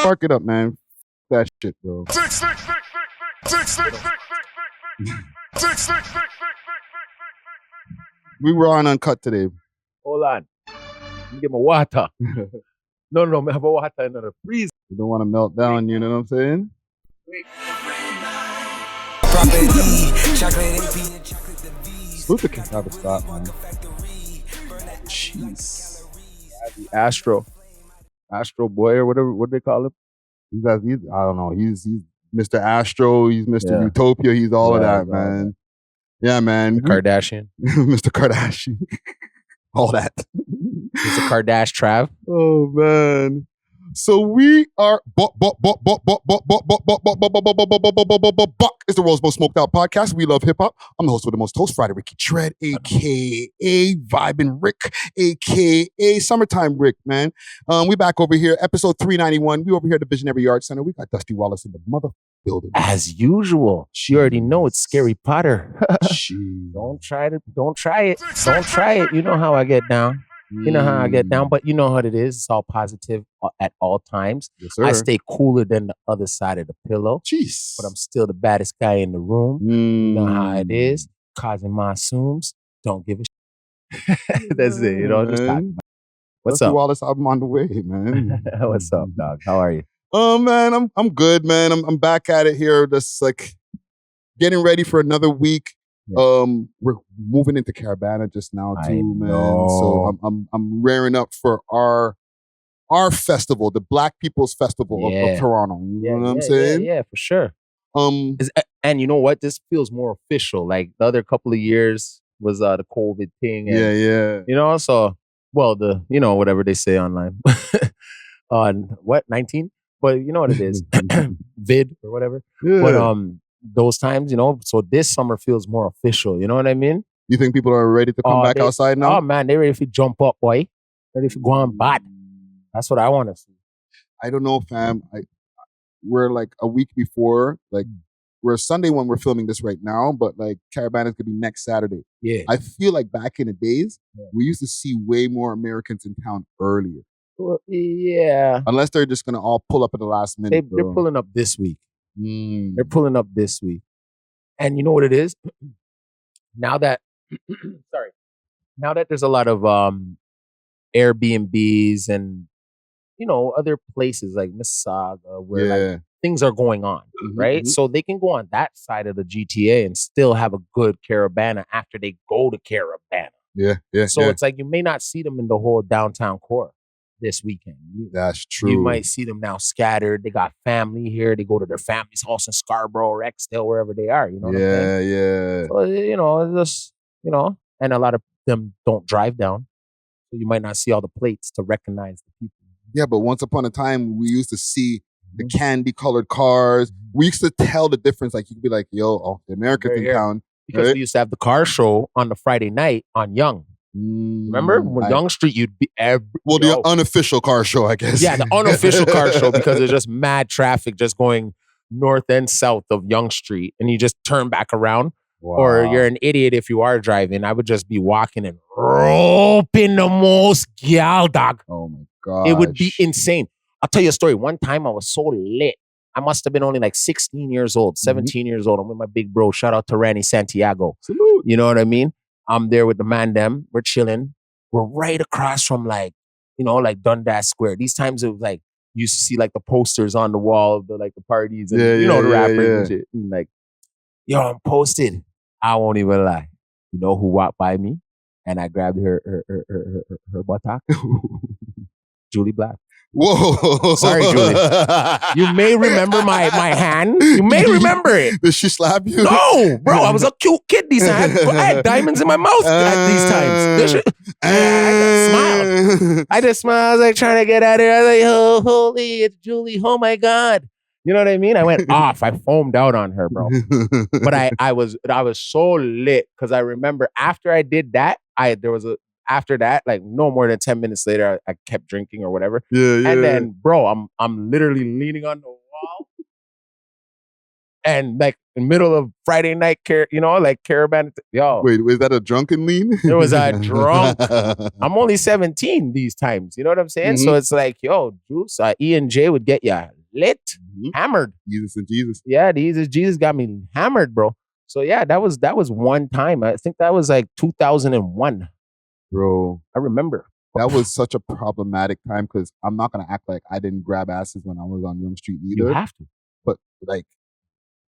spark it up, man. That shit, bro. We were on Uncut today. Hold on. Let me get my water. No, I have a water in the freezer. You don't want to melt down, you know what I'm saying? Salute the King Travis Scott, man. Jeez. The Astro Boy or whatever, what do they call him? He's I don't know. He's Mr. Astro. He's Mr. Utopia. He's all of that, man. Yeah, man. Kardashian. Mr. Kardashian. All that. Mr. Kardashian Trav. Oh, man. So we are Buck is the world's most smoked out podcast. We love hip hop. I'm the host with the most host, Friday Ricky Tread, aka Vibin' Rick, aka Summertime Rick, man. We back over here, episode 391. We over here at the Visionary Arts Center. We got Dusty Wallace in the mother building. As usual. You already know it's Scary Potter. Don't try it. Don't try it. You know how I get down. You know how I get down, but you know what it is. It's all positive at all times. Yes, sir. I stay cooler than the other side of the pillow. Jeez. But I'm still the baddest guy in the room. You know how it is. Causing monsoons. Don't give a shit. That's it. You know, just talk about it. What's up? Wallace album on the way, man. What's up, dog? How are you? Oh, man, I'm good, man. I'm back at it here. Just like getting ready for another week. Yeah. We're moving into Caribanna just now too, man. So I'm rearing up for our festival, the Black People's Festival of Toronto. You know what I'm saying? Yeah, for sure. And you know what? This feels more official. Like the other couple of years was the COVID thing. And, you know, so the whatever they say online on 19, but you know what it is, vid or whatever. Yeah. But those times, you know, so this summer feels more official. You know what I mean? You think people are ready to come back outside now? Oh man, they're ready to jump up, boy. Ready to go on bad. That's what I want to see. I don't know, fam. We're like a week before, like we're Sunday when we're filming this right now, but like Caribanna's gonna be next Saturday. Yeah. I feel like back in the days, we used to see way more Americans in town earlier. Well, yeah. Unless they're just gonna all pull up at the last minute. They're pulling up this week. They're pulling up this week. And you know what it is? Now that there's a lot of Airbnbs and, you know, other places like Mississauga where like things are going on, right? So they can go on that side of the GTA and still have a good Caribanna after they go to Caribanna. Yeah. So it's like you may not see them in the whole downtown core this weekend. That's true. You might see them now scattered. They got family here. They go to their family's house in Scarborough or Exdale, wherever they are. You know what I'm saying? Yeah. So, you know, it's just, you know, and a lot of them don't drive down. So you might not see all the plates to recognize the people. Yeah, but once upon a time, we used to see the candy-colored cars. We used to tell the difference. Like, you could be like, the Americans in town. Because we used to have the car show on the Friday night on Yonge. Remember when Yonge Street you'd be the unofficial car show, I guess. Yeah, the unofficial car show, because there's just mad traffic just going north and south of Yonge Street, and you just turn back around. Wow. Or you're an idiot if you are driving. I would just be walking and roping the most gal, dog. Oh my god, it would be insane. I'll tell you a story. One time I was so lit. I must have been only like 16 years old, 17 years old. I'm with my big bro. Shout out to Randy Santiago. Salute. You know what I mean? I'm there with the man them. We're chilling. We're right across from like Dundas Square. These times it was like, you used to see like the posters on the wall of the parties and the rappers and shit. And like, yo, I'm posted. I won't even lie. You know who walked by me? And I grabbed her buttock. Jully Black. Whoa. Sorry, Jully. You may remember my hand. You may remember it. Did she slap you? No, bro. I was a cute kid these times. I had diamonds in my mouth at these times. I just smiled. I was like trying to get out of here. I was like, oh, holy, it's Jully. Oh my God. You know what I mean? I went off. I foamed out on her, bro. But I was so lit because I remember after I did that, after that, like no more than 10 minutes later, I kept drinking or whatever. Yeah. And then, bro, I'm literally leaning on the wall. And like in the middle of Friday night, like Caribanna. Yo, wait, was that a drunken lean? It was a drunk. I'm only 17 these times. You know what I'm saying? So it's like, yo, Juice, E and J would get ya lit, hammered. Jesus and Jesus. Yeah, Jesus got me hammered, bro. So yeah, that was one time. I think that was like 2001. Bro, I remember. That was such a problematic time because I'm not gonna act like I didn't grab asses when I was on Young Street either. You have to. But like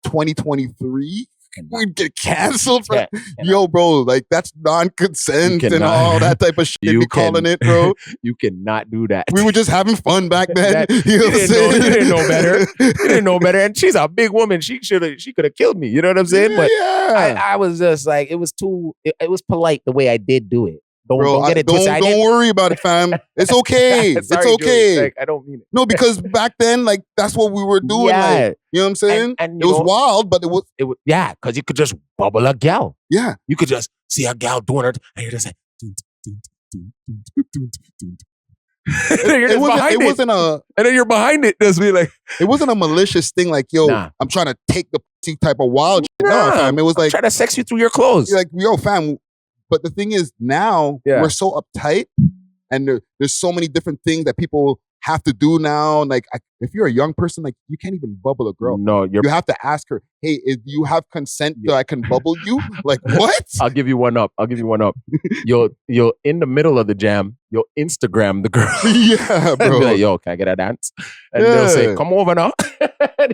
2023, we'd get canceled for yo, bro. Like that's non-consent and all that type of shit. They be calling it, bro. You cannot do that. We were just having fun back then. You didn't know better. You didn't know better. And she's a big woman. She could have killed me. You know what I'm saying? But I was just like, it was polite the way I did do it. Don't get it twisted. Don't worry about it, fam. It's okay. It's okay. Like, I don't mean it. No, because back then, like that's what we were doing. Yeah. Like, you know what I'm saying? And it was wild, but it was because you could just bubble a gal. Yeah. You could just see a gal doing it, and you're just like, and then you're behind it, just be like, it wasn't a malicious thing, like, yo, I'm trying to take the pussy type of wild shit. No, fam. It was like, try to sex you through your clothes. Like, yo, fam. But the thing is, now we're so uptight, and there's so many different things that people have to do now. Like, if you're a young person, like you can't even bubble a girl. No, you have to ask her, "Hey, do you have consent that I can bubble you?" Like, what? I'll give you one up. You'll in the middle of the jam, you'll Instagram the girl. Yeah, bro. And be like, yo, can I get a dance? And they'll say, come over now.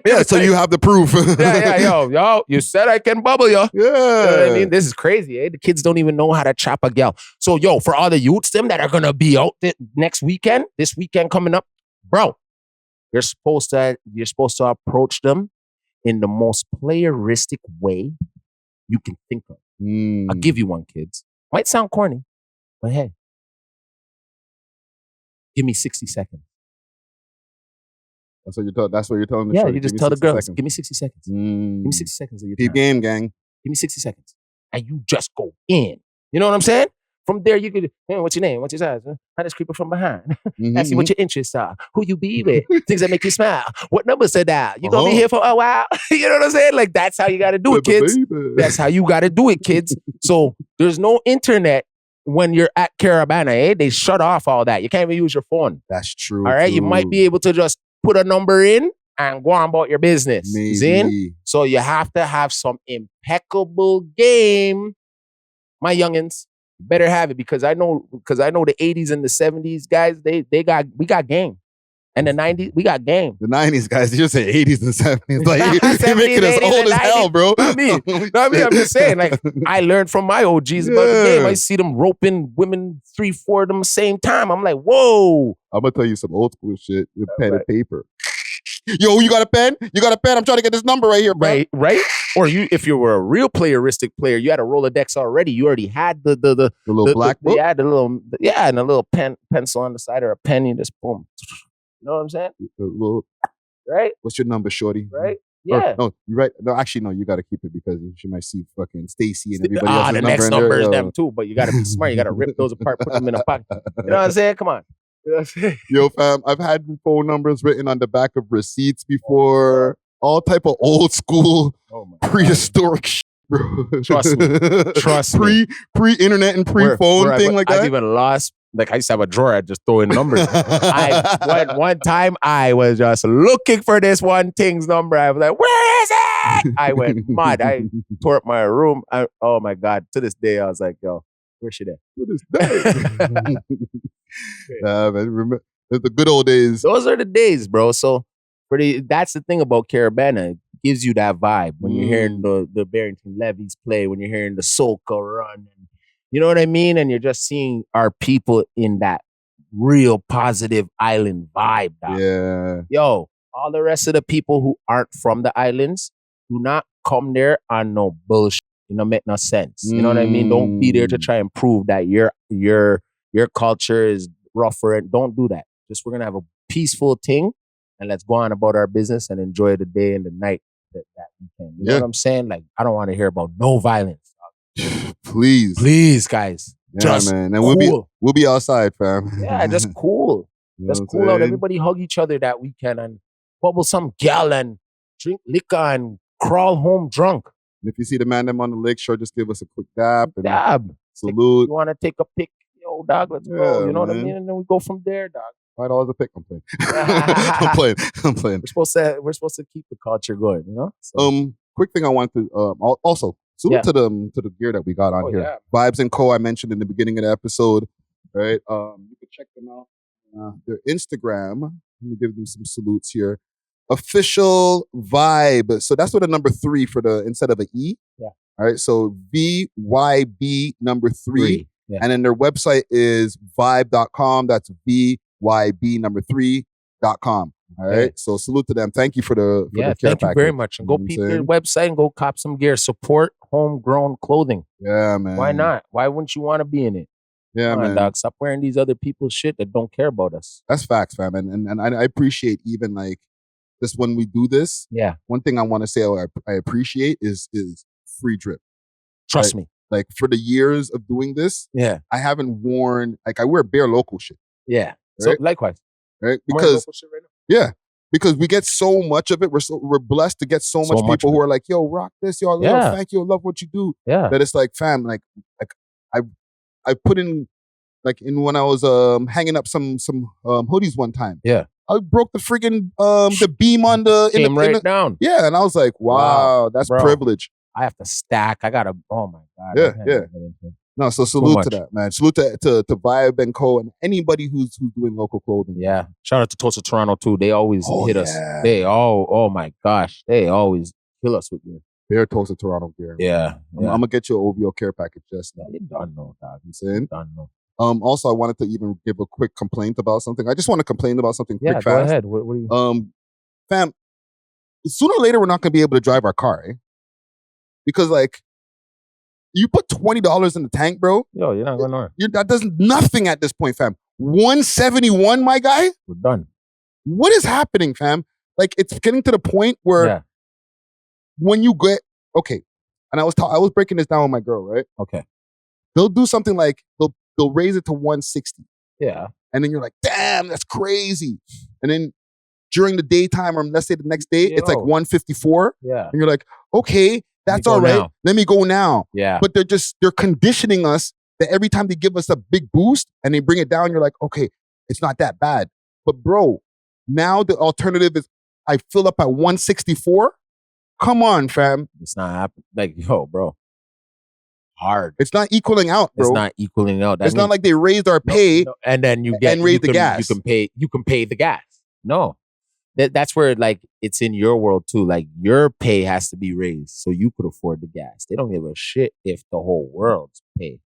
Yeah, so you have the proof. yo, you said I can bubble you. Yeah. You know what I mean? This is crazy, eh? The kids don't even know how to chop a gal. So, yo, for all the youths, them that are going to be out this weekend coming up, bro, you're supposed to approach them in the most playeristic way you can think of. I'll give you one, kids. Might sound corny, but hey, give me 60 seconds. That's what you're telling the Yeah, shorty. you just tell the girls, give me 60 seconds. Give me 60 seconds of your Deep time. game, gang. Give me 60 seconds. And you just go in. You know what I'm saying? From there, you could, hey, what's your name? What's your size? I just creep up from behind. Ask you what your interests are. Who you be with. Things that make you smile. What numbers are that? You gonna be here for a while? You know what I'm saying? Like, that's how you got to do it, kids. That's how you got to do it, kids. So there's no internet when you're at Caribanna, eh? They shut off all that. You can't even use your phone. That's true. All right? Too. You might be able to just put a number in and go on about your business. Maybe. So you have to have some impeccable game, my youngins. Better have it because I know the 80s and the 70s guys, we got game. And the 90s, we got game. The 90s guys, you just say 80s and 70s. Like, you're making us old as hell, bro. I mean, I'm just saying, like, I learned from my OGs about the game. I see them roping women 3-4 of them the same time. I'm like, whoa. I'm going to tell you some old school shit with pen and paper. Yo, you got a pen? You got a pen? I'm trying to get this number right here, bro. Right? Or if you were a real playeristic player, you had a Rolodex already. You already had the little black book? Yeah, and a little pencil on the side or a pen. You just boom. You know what I'm saying? Right? What's your number, shorty? Right? Yeah. No, you're right. No, actually, no, you got to keep it because she might see fucking Stacy and everybody else's the number. Next number is them too, but you got to be smart. You got to rip those apart, put them in a pocket. You know what I'm saying? Come on. Yo, fam, I've had phone numbers written on the back of receipts before. All type of old school, prehistoric shit, bro. Trust me. Pre-internet and pre-phone thing like that. I've even lost. Like, I used to have a drawer. I just throw in numbers. One time, I was just looking for this one thing's number. I was like, where is it? I went mad. I tore up my room. Oh, my God. To this day, I was like, yo, where's she at? To this day. Man, remember the good old days. Those are the days, bro. So, that's the thing about Caribanna. It gives you that vibe when you're hearing the Barrington Levies play, when you're hearing the Soca run. And, you know what I mean? And you're just seeing our people in that real positive island vibe. Dog. Yeah. Yo, all the rest of the people who aren't from the islands, do not come there on no bullshit. You know, make no sense. You know what I mean? Don't be there to try and prove that your culture is rougher. And don't do that. Just we're going to have a peaceful thing. And let's go on about our business and enjoy the day and the night that weekend. You know what I'm saying? Like, I don't want to hear about no violence. Please, guys. Yeah, just man. And cool. we'll be outside, fam. Yeah, just cool. Just cool out. Everybody hug each other that weekend and bubble some gal and drink liquor and crawl home drunk. And if you see the man them on the lake shore, just give us a quick dab. And Dab. salute. You want to take a pic? Yo, dog, let's go. You know what I mean? And then we go from there, dog. $5 a pic. I'm playing. I'm playing. We're supposed to keep the culture going, you know? So. Quick thing I want to also salute to the gear that we got on here. Yeah. Vibes and Co. I mentioned in the beginning of the episode, right? You can check them out. Their Instagram. Let me give them some salutes here. Official Vibe. So that's with a number 3 for the instead of an E. Yeah. All right. So VYB number 3. Yeah. And then their website is vibe.com. That's VYB number 3.com. All right. So salute to them. Thank you for the care thank you very much. And go peep their website and go cop some gear. Support homegrown clothing. Yeah, man. Why not? Why wouldn't you want to be in it? Yeah, man. Dog. Stop wearing these other people's shit that don't care about us. That's facts, fam. And I appreciate even like this when we do this. Yeah. One thing I want to say I appreciate is free drip. Trust me. Like for the years of doing this, I haven't worn I wear bare local shit. Yeah. Right? So likewise. Right? Because because we get so much of it. We're blessed to get so much people who are like, yo, rock this, yo, thank you, I love what you do. Yeah. That it's like, fam, like I put in in when I was hanging up some hoodies one time. Yeah. I broke the friggin' the beam on the down. Yeah, and I was like, wow, that's privilege. I have to stack. I gotta. Oh my god. Yeah. No, so salute to that, man. Salute to Vibe and Co. and anybody who's doing local clothing. Yeah. Shout out to Tulsa Toronto too. They always hit us. They oh my gosh. They always kill us with gear. They're Tulsa Toronto gear. Yeah. I'm gonna get you an OVO care package just now. You done know, dog. You saying? Done know. Also, I wanted to even give a quick complaint about something. I just want to complain about something quick, fast. Go ahead. What do you... Fam, sooner or later, we're not going to be able to drive our car, eh? Because, you put $20 in the tank, bro. Yo, you're not going nowhere. That does nothing at this point, fam. 171, my guy? We're done. What is happening, fam? It's getting to the point where when you get... Okay, and I was breaking this down with my girl, right? Okay. They'll do something like they'll raise it to 160. Yeah. And then you're like, damn, that's crazy. And then during the daytime, or let's say the next day, it's 154. Yeah. And you're like, okay, that's all right. Now. Let me go now. Yeah. But they're conditioning us that every time they give us a big boost and they bring it down, you're like, okay, it's not that bad. But bro, now the alternative is I fill up at 164. Come on, fam. It's not happening. Yo, bro. Hard. It's not equaling out, bro. It's not equaling out. It's not like they raised our pay and then you raise the gas. You can pay the gas. No. That's where it's in your world too. Your pay has to be raised so you could afford the gas. They don't give a shit if the whole world's pay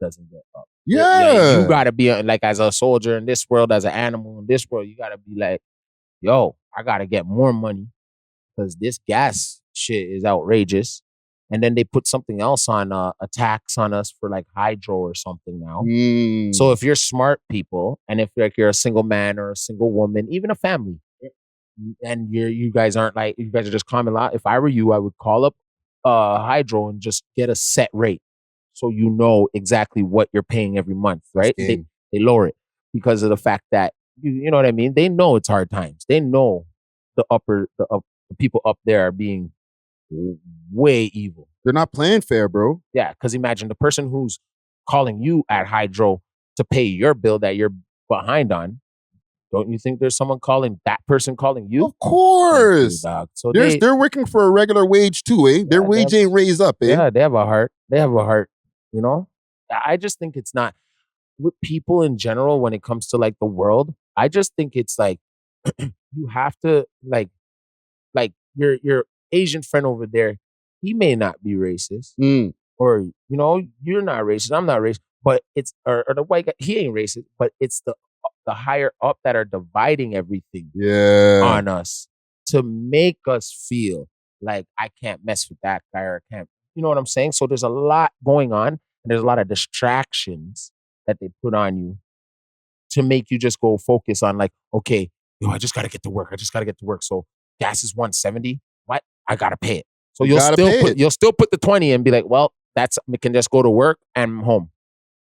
doesn't get up. Yeah. You gotta be as a soldier in this world, as an animal in this world, you gotta be like, yo, I gotta get more money because this gas shit is outrageous. And then they put something else on a tax on us for hydro or something now. So if you're smart people, and if you're a single man or a single woman, even a family, and you guys aren't you guys are just common law. If I were you, I would call up hydro and just get a set rate, so you know exactly what you're paying every month, right? They lower it because of the fact that you know what I mean. They know it's hard times. They know the people up there are being way evil. They're not playing fair, bro. Yeah, because imagine the person who's calling you at hydro to pay your bill that you're behind on. Don't you think there's someone calling that person calling you? Of course. Dog. So they're working for a regular wage too, eh? Their wage ain't raised up, eh? Yeah, they have a heart. You know? I just think it's not with people in general when it comes to the world. I just think it's you have to your Asian friend over there, he may not be racist. Or, you're not racist, I'm not racist. But it's or the white guy, he ain't racist, but it's the higher up that are dividing everything on us to make us feel like I can't mess with that guy or I can't, you know what I'm saying? So there's a lot going on and there's a lot of distractions that they put on you to make you just go focus on okay, I just got to get to work. So gas is 170. What? I got to pay it. So you'll still put the 20 and be like, well, we can just go to work and I'm home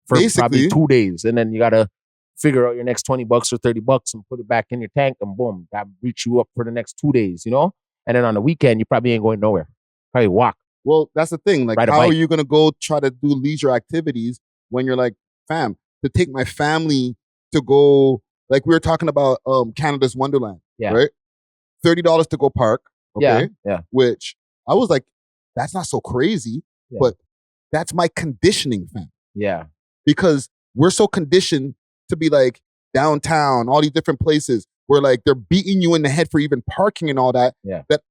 for probably 2 days. And then you got to figure out your next $20 or $30 and put it back in your tank and boom, that reach you up for the next 2 days, And then on the weekend, you probably ain't going nowhere. Probably walk. Well, that's the thing. Like, Ride a how are bike. you going to go try to do leisure activities when you're like, fam, to take my family to go, like we were talking about Canada's Wonderland, right? $30 to go park, okay? Yeah. Which I was like, that's not so crazy, but that's my conditioning, fam. Yeah. Because we're so conditioned to be like downtown, all these different places where like they're beating you in the head for even parking and all that. Yeah. That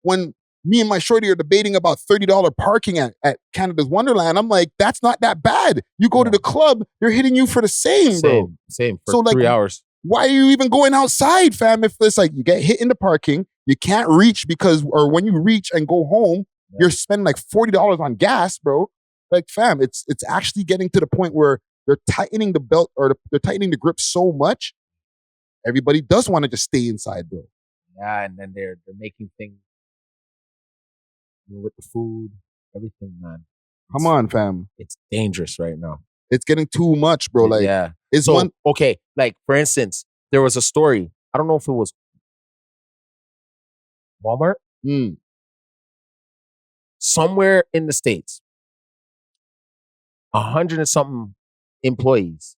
when me and my shorty are debating about $30 parking at Canada's Wonderland, I'm like, that's not that bad. You go to the club, they're hitting you for the same, bro. Same for 3 hours. Why are you even going outside, fam? If it's like you get hit in the parking, you can't reach or when you reach and go home, you're spending like $40 on gas, bro. Like, fam, it's actually getting to the point where they're tightening the belt or they're tightening the grip so much. Everybody does want to just stay inside, bro. Yeah, and then they're making things with the food, everything, man. Come on, fam. It's dangerous right now. It's getting too much, bro. Like, okay, like for instance, there was a story. I don't know if it was Walmart. Somewhere in the States, 100 and something employees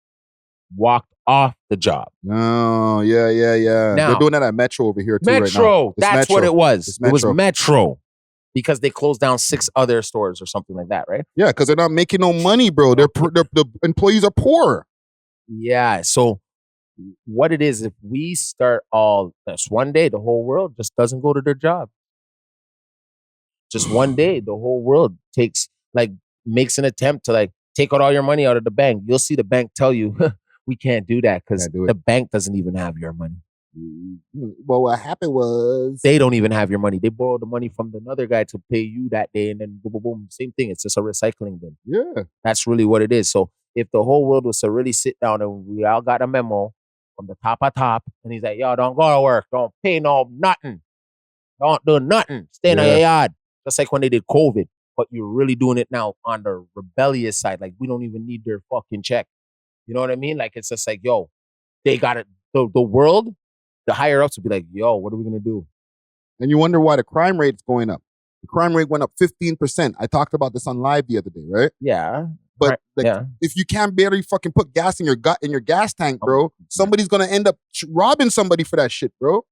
walked off the job. Oh, yeah. Now, they're doing that at Metro over here too right now. Metro, that's what it was. It was Metro. Because they closed down 6 other stores or something like that, right? Yeah, because they're not making no money, bro. The employees are poor. Yeah, so what it is, if we start all this one day, the whole world just doesn't go to their job. Just one day, the whole world makes an attempt to like take out all your money out of the bank. You'll see the bank tell you, we can't do that because the bank doesn't even have your money. Well, what happened was they don't even have your money. They borrowed the money from another guy to pay you that day, and then boom, boom, boom, same thing. It's just a recycling bin. Yeah, that's really what it is. So if the whole world was to really sit down and we all got a memo from the top of top, and he's like, "Yo, don't go to work, don't pay no nothing, don't do nothing, stay in your yard," just like when they did COVID. But you're really doing it now on the rebellious side. Like we don't even need their fucking check. You know what I mean? Like it's just like, yo, they got it. The world. The higher ups would be like, yo, what are we going to do? And you wonder why the crime rate's going up. The crime rate went up 15%. I talked about this on live the other day, right? Yeah. But if you can't barely fucking put gas in your gas tank, bro, somebody's going to end up robbing somebody for that shit, bro.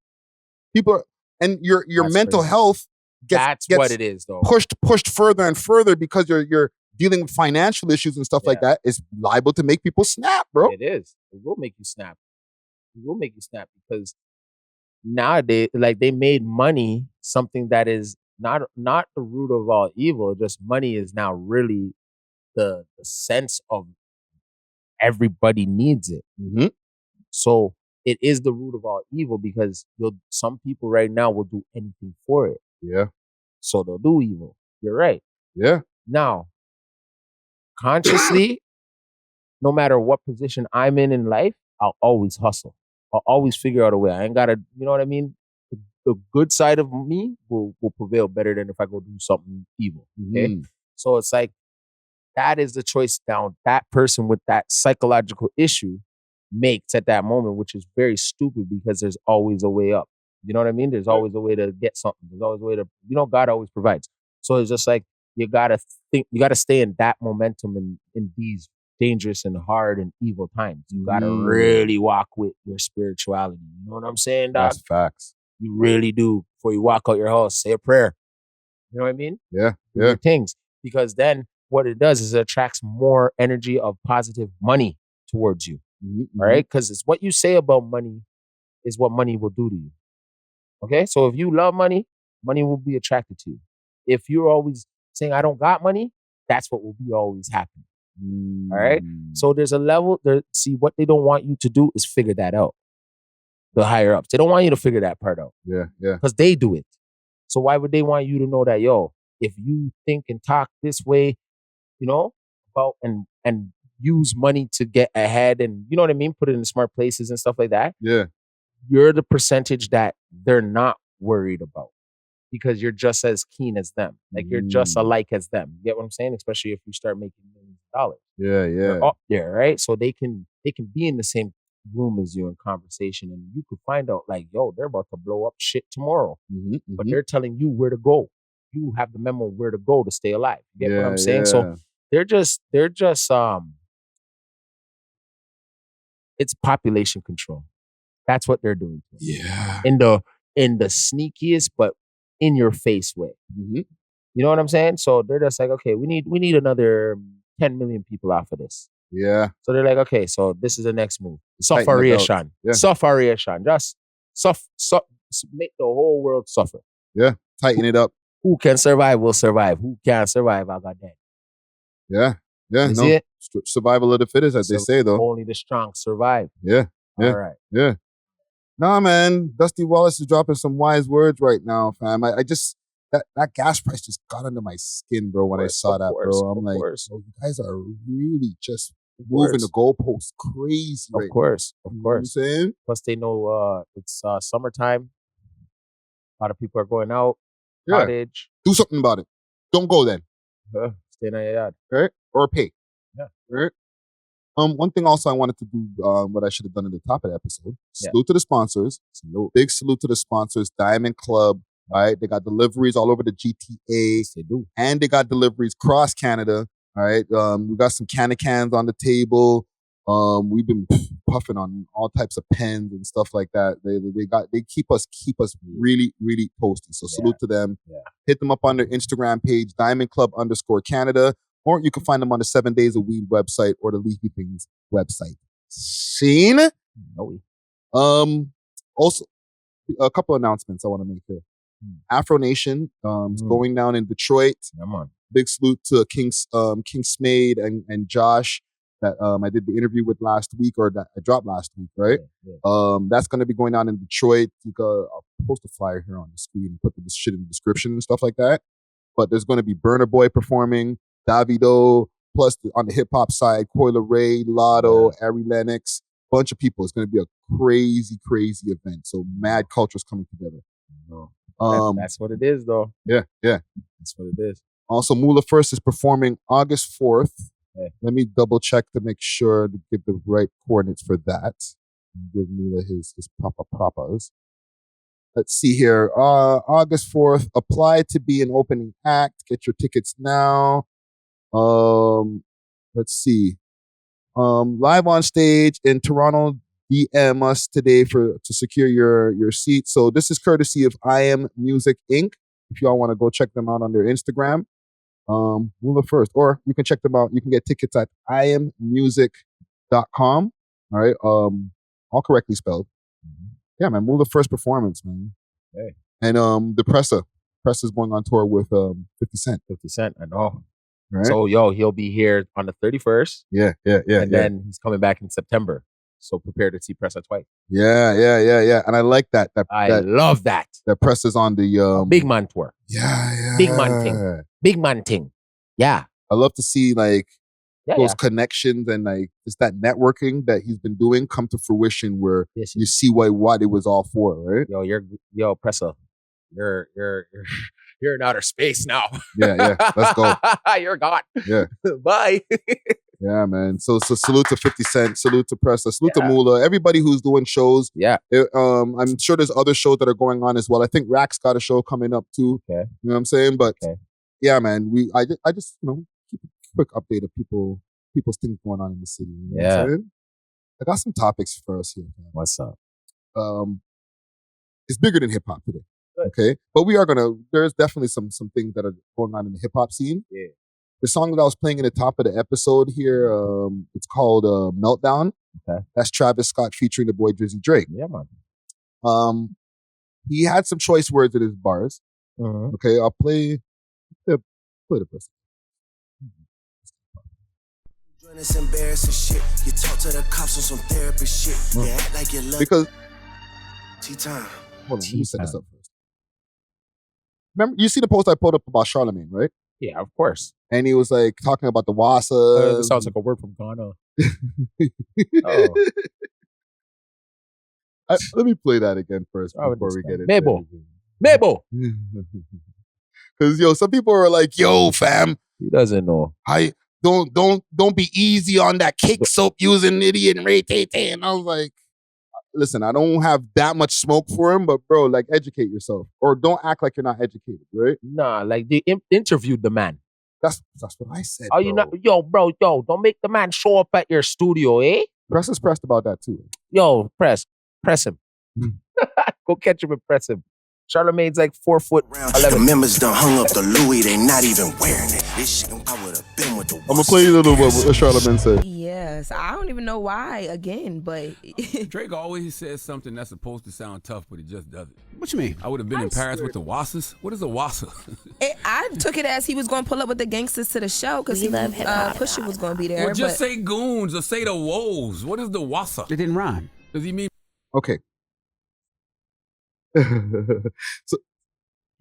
And your mental health gets what it is, though. Pushed further and further because you're dealing with financial issues and stuff like that. It's liable to make people snap, bro. It is. It will make you snap. It will make you snap because nowadays, like they made money something that is not the root of all evil. Just money is now really the sense of everybody needs it. Mm-hmm. So it is the root of all evil because some people right now will do anything for it. Yeah. So they'll do evil. You're right. Yeah. Now, consciously, no matter what position I'm in life, I'll always hustle. I'll always figure out a way. I ain't gotta, you know what I mean? The good side of me will prevail better than if I go do something evil. Okay. So it's like, that is the choice down that person with that psychological issue makes at that moment, which is very stupid because there's always a way up. You know what I mean? There's always a way to get something. There's always a way to, God always provides. So it's just like, you gotta stay in that momentum in these dangerous and hard and evil times. You gotta really walk with your spirituality. You know what I'm saying, dog? That's facts. You really do. Before you walk out your house, say a prayer. You know what I mean? Yeah. Things. Because then what it does is it attracts more energy of positive money towards you. Mm-hmm. All right? Because it's what you say about money is what money will do to you. Okay? So if you love money, money will be attracted to you. If you're always saying, I don't got money, that's what will be always happening. All right. So there's a level there. See, what they don't want you to do is figure that out. The higher ups, they don't want you to figure that part out. Yeah. Because they do it. So why would they want you to know that, yo, if you think and talk this way, about and use money to get ahead and, you know what I mean? Put it in smart places and stuff like that. Yeah. You're the percentage that they're not worried about. Because you're just as keen as them. Like you're just alike as them. You get what I'm saying? Especially if you start making millions of dollars. Yeah. You're up there, right? So they can be in the same room is you in conversation, and you could find out like, yo, they're about to blow up shit tomorrow, but they're telling you where to go. You have the memo where to go to stay alive. You get what I'm saying? So they're just it's population control. That's what they're doing. Yeah. In the sneakiest but in your face way. You know what I'm saying? So they're just like, okay, we need another 10 million people off of this. Yeah. So they're like, okay, so this is the next move. Sufferation. Yeah. Sufferation. Just make the whole world suffer. Yeah. Tighten it up. Who can survive will survive. Who can't survive, I got dead. Yeah. Yeah. Is it? Survival of the fittest, as they say, though. Only the strong survive. Yeah. Yeah. All right. Yeah. Nah, man. Dusty Wallace is dropping some wise words right now, fam. I just that gas price just got under my skin, bro, when I saw that, bro. I'm like, you guys are really just moving the goalposts crazy right now. Of course. You know what I'm saying? Plus, they know it's summertime. A lot of people are going out. Cottage. Do something about it. Don't go then. Stay in your yard. Right? Or pay. Yeah. Right? One thing also I wanted to do, what I should have done at the top of the episode. Salute to the sponsors. Big salute to the sponsors. Diamond Club. All right. They got deliveries all over the GTA. Yes, they do. And they got deliveries across Canada. All right. We got some cans on the table. We've been puffing on all types of pens and stuff like that. They keep us really, really posted. So salute to them. Yeah. Hit them up on their Instagram page, Diamond Club _Canada, or you can find them on the 7 Days of Weed website or the Leafy Things website. Seen? Also, a couple announcements I want to make here. Afro Nation is going down in Detroit. Come on. Big salute to King Smade and Josh that I did the interview with last week, or that I dropped last week, right? Yeah. That's going to be going down in Detroit. I'll post a flyer here on the screen and put this shit in the description and stuff like that. But there's going to be Burna Boy performing, Davido, plus on the hip hop side, Coi Leray, Lotto, Ari Lennox, bunch of people. It's going to be a crazy, crazy event. So mad culture's coming together. That's what it is, though. Yeah. That's what it is. Also, Mula First is performing August 4th. Okay. Let me double check to make sure to give the right coordinates for that. Give Mula his papas. Let's see here. August 4th. Apply to be an opening act. Get your tickets now. Let's see. Live on stage in Toronto. DM us today to secure your seat. So this is courtesy of I Am Music Inc. If y'all want to go check them out on their Instagram, Mula First, or you can check them out. You can get tickets at iammusic.com. All right, all correctly spelled. Yeah, man, Mula First performance, man. Okay. And the Pressa is going on tour with 50 Cent. 50 Cent, I know. Right? So he'll be here on the 31st. Yeah. And then he's coming back in September. So prepare to see Pressa twice. Yeah. And I like that. I love that. That Pressa's on the big man tour. Yeah. Big man thing. Yeah. I love to see those connections and just that networking that he's been doing come to fruition, where you see what it was all for, right? Yo, Pressa. You're in outer space now. Yeah. Let's go. You're gone. Yeah. Bye. Yeah, man. So salute to 50 Cent, salute to Pressa, salute to Mula, everybody who's doing shows. Yeah. I'm sure there's other shows that are going on as well. I think Rack's got a show coming up too. Okay. You know what I'm saying? But yeah, man, I just keep a quick update of people's things going on in the city. You know what I'm saying? I got some topics for us here, man. What's up? It's bigger than hip hop today. Okay. But there's definitely some things that are going on in the hip hop scene. Yeah. The song that I was playing in the top of the episode here, it's called Meltdown. Okay. That's Travis Scott featuring the boy Drizzy Drake. Yeah, man. He had some choice words in his bars. Okay, I'll play the person. It's embarrassing shit. You talk to the cops on some therapist shit. You act like you love because tea time. Hold on, let me set this up first. Remember, you see the post I put up about Charlemagne, right? Yeah, of course. And he was talking about the Wassa. This sounds like a word from Ghana. Let me play that again first before we get into Mabo. Because some people are like, yo, fam. He doesn't know. don't be easy on that cake soap using idiot and Ray Tay Tay. And I was like, listen, I don't have that much smoke for him, but bro, like educate yourself. Or don't act like you're not educated, right? Nah, like they interviewed the man. That's what I said. Oh, you not, bro, don't make the man show up at your studio, eh? Press is pressed about that too. Yo, press him. Go catch him and press him. Charlemagne's like 4'11". The members done hung up the Louis, they not even wearing it. This shit, I would have been with the. I'm gonna play you a little bit what Charlemagne said. Yes, I don't even know why again, but Drake always says something that's supposed to sound tough, but it just doesn't. What you mean? I would have been in Paris with the Wassas. What is a Wassa? I took it as he was going to pull up with the gangsters to the show because Pusha was going to be there. Well, just say goons or say the woes. What is the Wassa? It didn't rhyme. Does he mean? Okay. So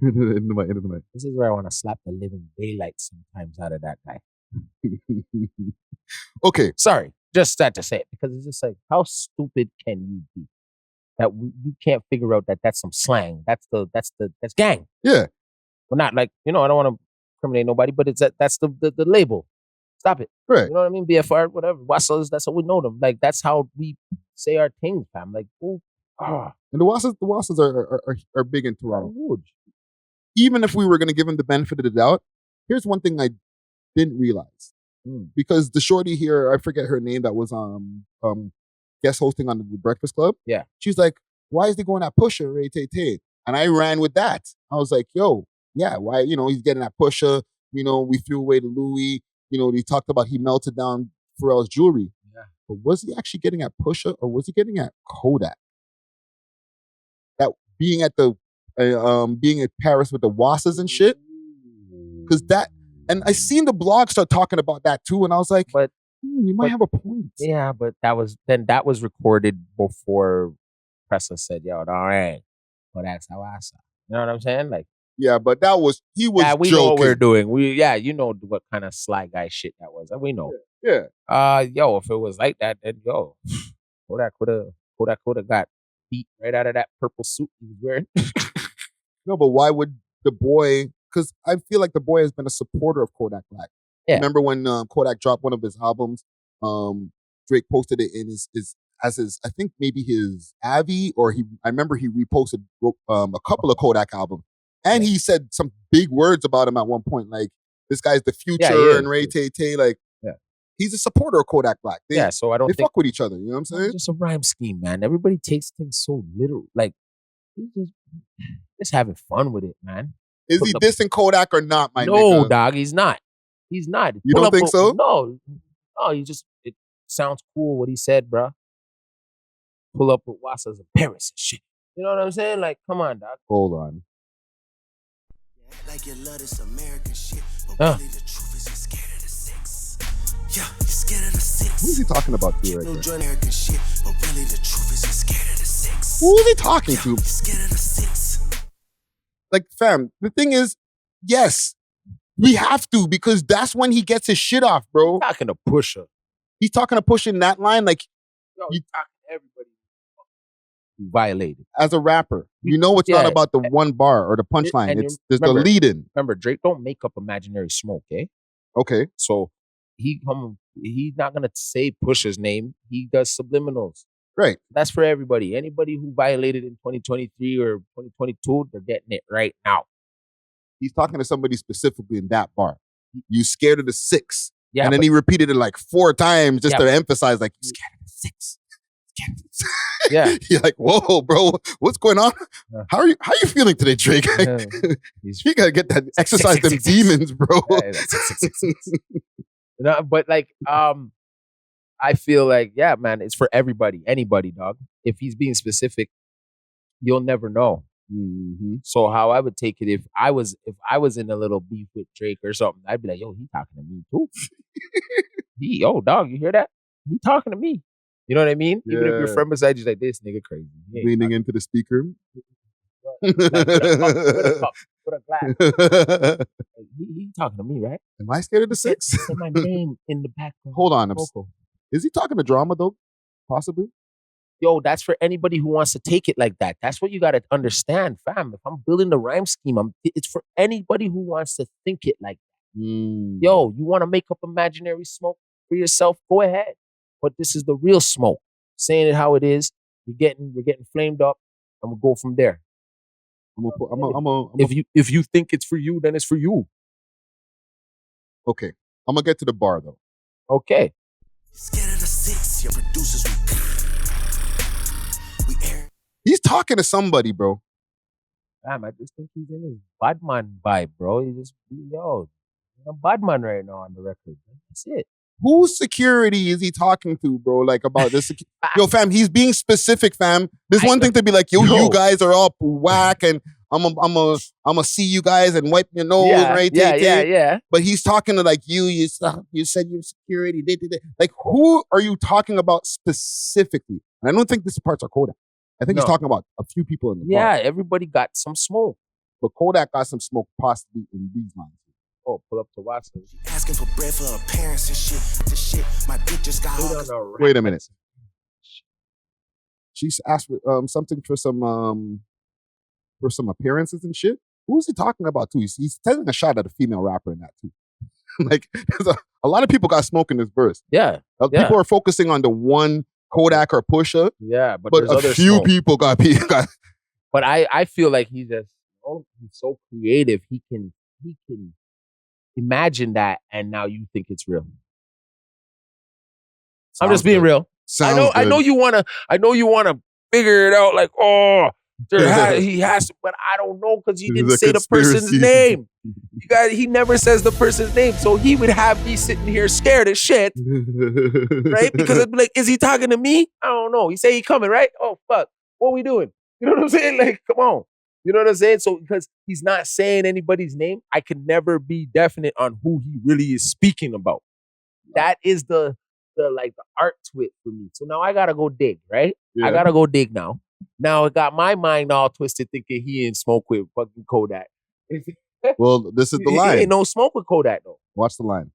end of the night. This is where I want to slap the living daylight sometimes out of that guy. Okay. Sorry, just had to say it because it's just like, how stupid can you be that you can't figure out that that's some slang? That's gang. Yeah. Well, not like, I don't want to incriminate nobody, but it's that's the label. Stop it. Right. You know what I mean? BFR, whatever. Wassas, that's how we know them. Like, that's how we say our things, fam. Like, ooh. And the Wassas are big in Toronto. Huge. Even if we were going to give him the benefit of the doubt, here's one thing I didn't realize. Because the shorty here, I forget her name, that was guest hosting on the Breakfast Club. Yeah. She's like, why is he going at Pusha, Ray Tay Tay? And I ran with that. I was like, yo, yeah, why, he's getting at Pusha. We threw away the Louis. He talked about he melted down Pharrell's jewelry. Yeah. But was he actually getting at Pusha or was he getting at Kodak? That being at being in Paris with the Wassas and shit, because and I seen the blog start talking about that too, and I was like, but you might have a point. Yeah, but that was recorded before Pressa said, "Yo, all right, but that's how I saw." You know what I'm saying? Like, yeah, but he was. Yeah, we joking. know what we're doing. You know what kind of sly guy shit that was. We know. Yeah. Yo, if it was like that, then yo, Kodak could have got beat right out of that purple suit he was wearing. No, but why would the boy? Because I feel like the boy has been a supporter of Kodak Black. Yeah. Remember when Kodak dropped one of his albums? Drake posted it in his I think maybe his Avi, or I remember he reposted a couple of Kodak albums, and he said some big words about him at one point, like this guy's the future and Ray Tay Tay, like. He's a supporter of Kodak Black. So I don't think they fuck with each other. You know what I'm saying? It's just a rhyme scheme, man. Everybody takes things so literal. Like, he's just having fun with it, man. Is he dissing Kodak or not, my nigga? No, dog, he's not. He's not. You don't think so? No, it sounds cool what he said, bro. Pull up with Wassas in Paris and shit. You know what I'm saying? Like, come on, dog. Hold on. Like you love this American shit, but really the truth is you're scared of the six. Yeah, you're scared of the six. Who's he talking about here right no American shit, but really the truth is you're scared of the six. Who is he talking to? You're scared of the six. Like, fam, the thing is, yes, we have to, because that's when he gets his shit off, bro. He's talking to Pusha. He's talking to Pusha in that line, like, he's talking to everybody who violated. As a rapper, it's not about the one bar or the punchline. There's the lead-in. Remember, Drake don't make up imaginary smoke, eh? Okay. So he's not gonna say Pusha's name. He does subliminals. Right. That's for everybody. Anybody who violated in 2023 or 2022, they're getting it right now. He's talking to somebody specifically in that bar. You scared of the six. Yeah, and then he repeated it like 4 times just to emphasize, like, you scared of the six. Yeah. You're like, whoa, bro, what's going on? Yeah. How are you feeling today, Drake? You gotta get that, exercise them demons, bro. But like, I feel like, yeah, man, it's for everybody, anybody, dog. If he's being specific, you'll never know. Mm-hmm. So how I would take it, if I was in a little beef with Drake or something, I'd be like, yo, he talking to me too. Yo, dog, you hear that? He talking to me. You know what I mean? Yeah. Even if your friend beside you's like, this nigga crazy. Leaning into the speaker. With a glass. He talking to me, right? Am I scared of the six? Say my name in the background. Hold on. Is he talking to drama though? Possibly. Yo, that's for anybody who wants to take it like that. That's what you got to understand, fam. If I'm building the rhyme scheme, it's for anybody who wants to think it like that. Yo, you want to make up imaginary smoke for yourself? Go ahead. But this is the real smoke. Saying it how it is. We're getting flamed up, and we'll go from there. If you think it's for you, then it's for you. Okay, I'm gonna get to the bar though. Okay. Scared of the six, your producers we air. He's talking to somebody, bro. Damn, I just think he's in his badman vibe, bro. He just a badman right now on the record. That's it. Whose security is he talking to, bro? Like about this? Yo, fam, he's being specific, fam. There's one thing to be like, you guys are all whack, and I'm a see you guys and wipe your nose, right? Yeah. But he's talking to like you said your security. Like, who are you talking about specifically? And I don't think this parts are Kodak. I think he's talking about a few people in the bar. Yeah, everybody got some smoke. But Kodak got some smoke possibly in these lines. Oh, pull up to watch this. Asking for bread for her parents and shit. The shit, my dick just got hard. Wait a minute. She's asked for something for some appearances and shit. Who's he talking about too? He's taking a shot at a female rapper in that too. Like, a lot of people got smoke in this verse. Yeah. People are focusing on the one Kodak or Pusha. Yeah, but a few smoke. people got. But I feel like he's so creative. He can imagine that, and now you think it's real. I'm just being real. I know you wanna figure it out. Like, he has to, but I don't know because he didn't say the person's name. He never says the person's name, so he would have me sitting here scared as shit, right? Because I'd be like, is he talking to me? I don't know. He say he coming, right? Oh fuck, what we doing? You know what I'm saying? Like, come on. You know what I'm saying? So because he's not saying anybody's name, I can never be definite on who he really is speaking about. That is the art to it for me. So now I gotta go dig, right? Yeah. I gotta go dig now. Now it got my mind all twisted thinking he in smoke with fucking Kodak. Well, this is the line. He ain't no smoke with Kodak though. Watch the line.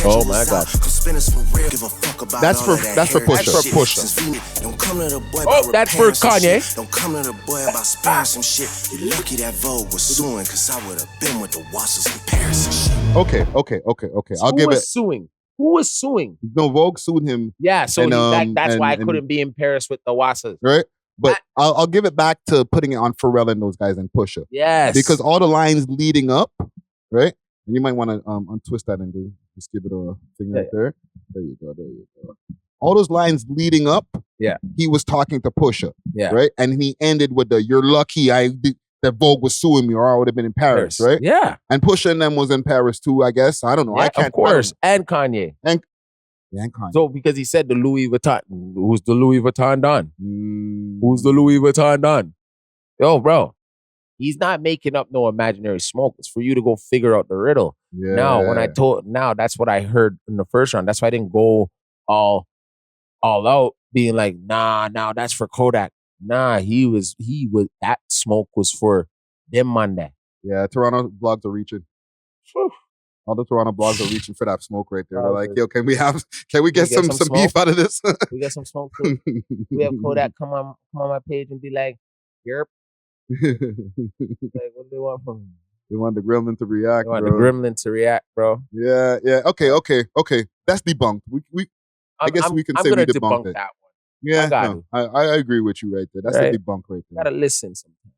Oh my God. That's for Pusha. That's for Pusha. Oh, that's for Kanye. Don't come to the boy about sparing some shit. You're lucky that Vogue was suing, cause I would have been with the Wassers in Paris and shit. Okay. So I'll give it. Who was suing? No, Vogue sued him. Yeah, so that's why I couldn't be in Paris with the Wassers. Right? But I'll give it back to putting it on Pharrell and those guys and Pusha. Yes. Because all the lines leading up, right? And you might want to untwist that and just give it a thing right there. There you go. All those lines leading up, he was talking to Pusha, right? And he ended with the "You're lucky that Vogue was suing me, or I would have been in Paris," right? Yeah. And Pusha and them was in Paris too, I guess. I don't know. Yeah, of course. And Kanye. And Kanye. So because he said the Louis Vuitton, who's the Louis Vuitton Don? Who's the Louis Vuitton Don? Yo, bro. He's not making up no imaginary smoke. It's for you to go figure out the riddle. Yeah. Now, that's what I heard in the first round. That's why I didn't go all out being like, nah, that's for Kodak. Nah, he was, that smoke was for them Monday. Yeah, Toronto blogs are reaching. Whew. All the Toronto blogs are reaching for that smoke right there. They're like, yo, can we get some beef out of this? We get some smoke too. We have Kodak come on my page and be like, yerp. Like, what do they want from me? They want the gremlin to react, the gremlin to react, bro. Yeah. Okay. That's debunked. I guess we can say we debunked it. That one. Yeah, I agree with you right there. That's a debunk right there. You gotta listen sometimes.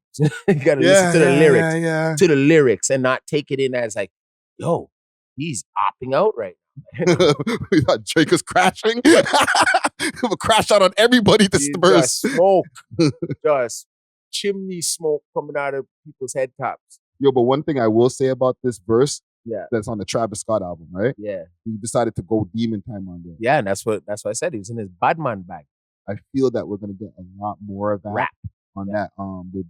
You gotta listen to the lyrics. Yeah. To the lyrics and not take it in as like, yo, he's opting out right now. We thought Drake was crashing. We'll crash out on everybody this verse. Just smoke. Just chimney smoke coming out of people's head tops. Yo, but one thing I will say about this verse, that's on the Travis Scott album, right? Yeah. He decided to go demon time on there. Yeah, and that's what I said. He was in his Badman bag. I feel that we're gonna get a lot more of that rap on that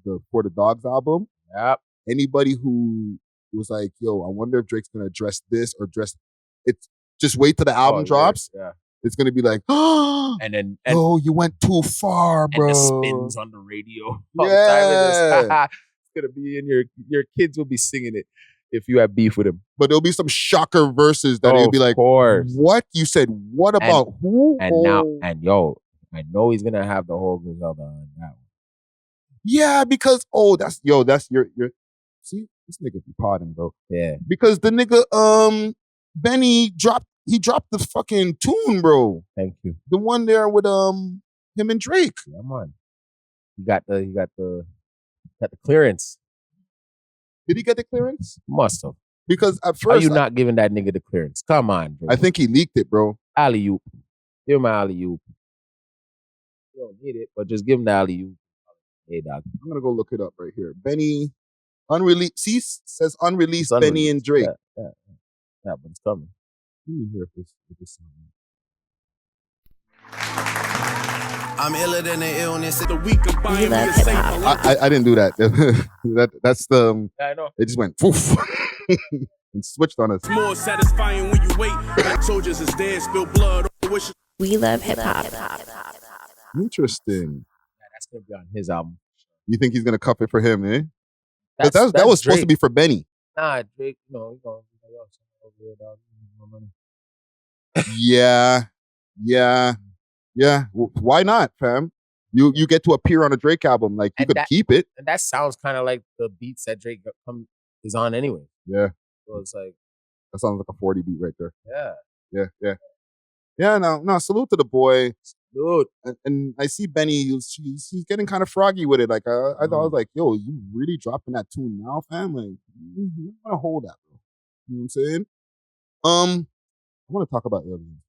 the For the Dogs album. Yep. Anybody who was like, yo, I wonder if Drake's gonna address this or address it's just wait till the album drops. Yeah. It's gonna be like, and you went too far, bro. And the spins on the radio. Yeah. It's gonna be in your kids will be singing it if you have beef with him. But there'll be some shocker verses that he'll be like, what? You said what about who? And yo, I know he's gonna have the whole Griselda on that one. Yeah, because that's your see, This nigga be potting, bro. Yeah. Because the nigga, Benny dropped the fucking tune, bro. Thank you. The one there with him and Drake. Yeah, man. He got the clearance. Did he get the clearance? Must have. Because at first, are you not giving that nigga the clearance? Come on, bro. I think he leaked it, bro. Alley-oop. Give him an alley-oop. You don't need it, but just give him the alley-oop. Hey, dog. I'm gonna go look it up right here. Benny, unreleased. See, says unreleased Benny and Drake. Yeah, but it's coming. Let me hear if this sound. I'm iller than the illness. The week of buying me a safe. I didn't do that. That's the. Yeah, I know. It just went poof and switched on us. It's more satisfying when you wait. Like soldiers is dead, spill blood. We love hip hop. Interesting. Yeah, that's gonna be on his album. You think he's gonna cuff it for him, eh? That's that was supposed Drake. to be for Benny. Nah, Drake. No, he's going. Yeah. Why not, fam? You get to appear on a Drake album, like you could keep it. And that sounds kind of like the beats that Drake is on anyway. Yeah. So it's like that sounds like a 40 beat right there. Yeah. Yeah. No. Salute to the boy, dude. And I see Benny. He's getting kind of froggy with it. Like I thought I was like, yo, you really dropping that tune now, fam? Like you want to hold that, bro. You know what I'm saying? I want to talk about aliens.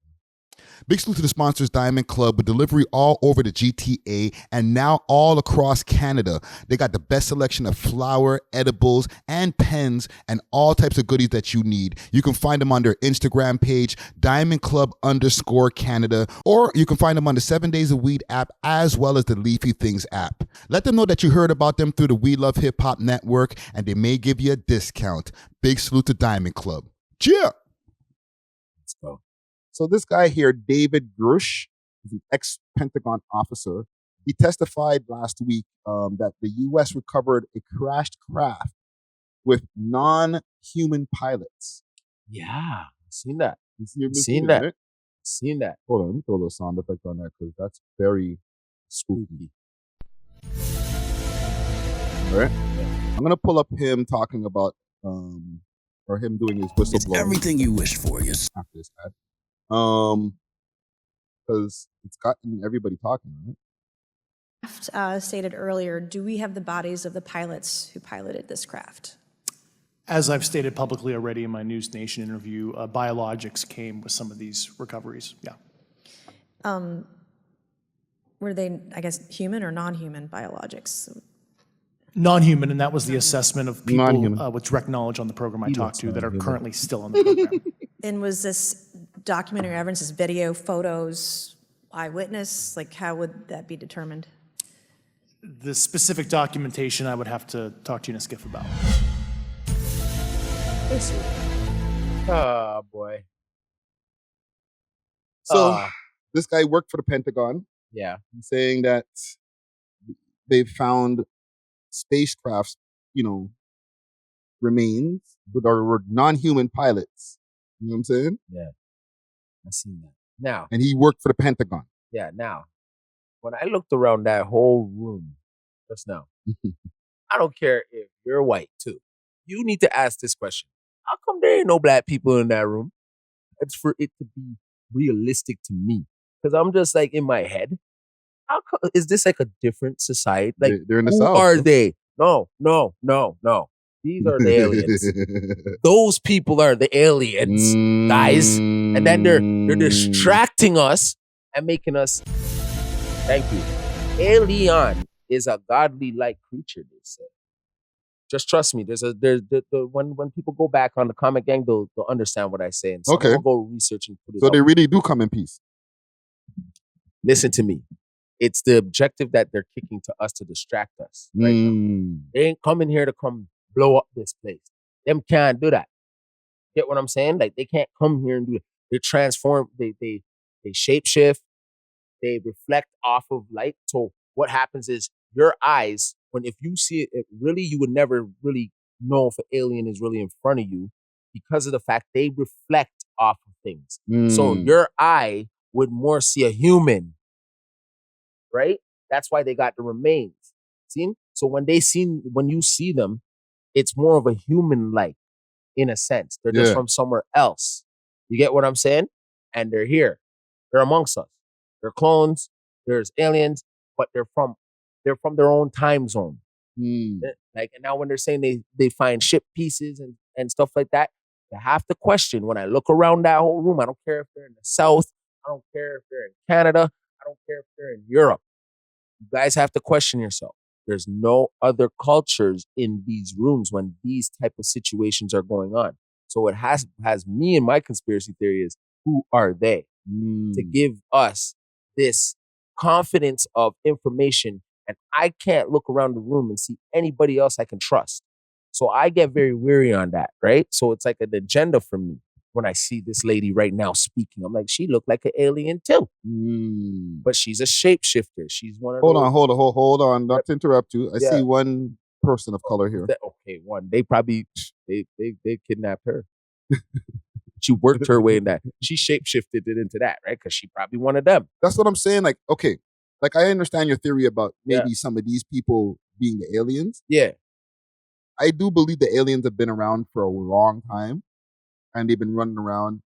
Big salute to the sponsors, Diamond Club, with delivery all over the GTA and now all across Canada. They got the best selection of flour, edibles, and pens, and all types of goodies that you need. You can find them on their Instagram page, DiamondClub_Canada, or you can find them on the 7 Days of Weed app, as well as the Leafy Things app. Let them know that you heard about them through the We Love Hip Hop Network, and they may give you a discount. Big salute to Diamond Club. Cheer! Let's go. So this guy here, David Grush, is an ex-Pentagon officer. He testified last week that the U.S. recovered a crashed craft with non-human pilots. Yeah, seen that. Seen that. Seen that. Hold on, let me throw a little sound effect on that because that's very spooky. All right, I'm gonna pull up him talking about or him doing his whistleblowing. It's everything you wish for. Yes. After this ad. Because it's gotten everybody talking, right? Stated earlier, do we have the bodies of the pilots who piloted this craft? As I've stated publicly already in my News Nation interview, biologics came with some of these recoveries. Yeah. Were they, I guess, human or non-human biologics? Non-human, and that was the assessment of people with direct knowledge on the program I talked to that are currently still on the program. And was this documentary evidence, this video, photos, eyewitness? Like, how would that be determined? The specific documentation I would have to talk to you in a skiff about. Oh, boy. So this guy worked for the Pentagon. Yeah. He's saying that they found spacecrafts, remains with were non-human pilots. You know what I'm saying? Yeah. I've seen that. Now. And he worked for the Pentagon. Yeah, now. When I looked around that whole room just now, I don't care if you're white too. You need to ask this question. How come there ain't no black people in that room? It's for it to be realistic to me. Because I'm just like in my head. How come, is this like a different society? Like, they're in the who South. are they? No. These are the aliens. Those people are the aliens, guys. And then they're distracting us and making us. Thank you. Alien is a godly-like creature, they say. Just trust me. When people go back on the Comic Gang, they'll understand what I say. And so okay. I'll go research and put it So up. they really do come in peace. Listen to me. It's the objective that they're kicking to us to distract us. Right now. They ain't coming here to come blow up this place. Them can't do that. Get what I'm saying? Like, they can't come here and do it. They transform, they shapeshift, they reflect off of light. So what happens is your eyes, if you see it really, you would never really know if an alien is really in front of you because of the fact they reflect off of things. So your eye would more see a human, right? That's why they got the remains. See? So when you see them, it's more of a human-like, in a sense. They're just from somewhere else. You get what I'm saying? And they're here. They're amongst us. They're clones. There's aliens, but they're from their own time zone. Like, and now when they're saying they find ship pieces and stuff like that, you have to question. When I look around that whole room, I don't care if they're in the South, I don't care if they're in Canada, I don't care if they're in Europe. You guys have to question yourself. There's no other cultures in these rooms when these type of situations are going on. So it has me, and my conspiracy theory is, who are they to give us this confidence of information? And I can't look around the room and see anybody else I can trust. So I get very weary on that, right? So it's like an agenda for me when I see this lady right now speaking. I'm like, she looked like an alien too. But she's a shapeshifter. She's one of Hold on. Not to interrupt you. I see one person of color here. Okay, one. They probably, they kidnapped her. She worked her way in that. She shapeshifted it into that, right? Because she probably one of them. That's what I'm saying. Like, okay. Like, I understand your theory about maybe some of these people being the aliens. Yeah. I do believe the aliens have been around for a long time, and they've been running around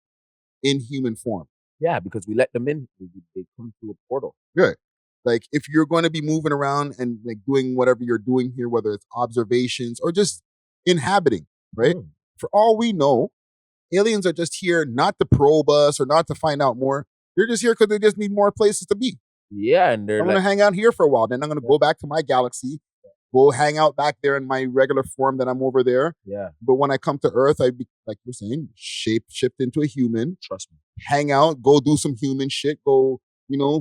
in human form. Yeah, because we let them in. They come through a portal. Good. Like, if you're going to be moving around and like doing whatever you're doing here, whether it's observations or just inhabiting, right? For all we know, aliens are just here not to probe us or not to find out more. They're just here because they just need more places to be. Yeah, and I'm going to hang out here for a while. Then I'm going to go back to my galaxy, go hang out back there in my regular form that I'm over there. Yeah. But when I come to Earth, I be, like you're saying, shift into a human. Trust me. Hang out, go do some human shit, go,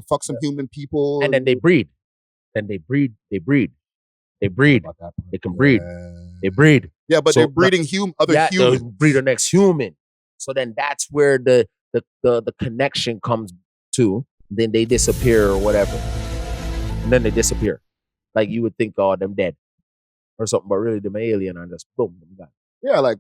fuck some human people. And then they breed. They breed. They can breed. They breed. Yeah, but they're breeding other humans. They'll breed the next human. So then that's where the connection comes to. Then they disappear or whatever. And then they disappear. Like you would think, oh, them dead or something, but really them alien and just boom, them gone. Yeah, like,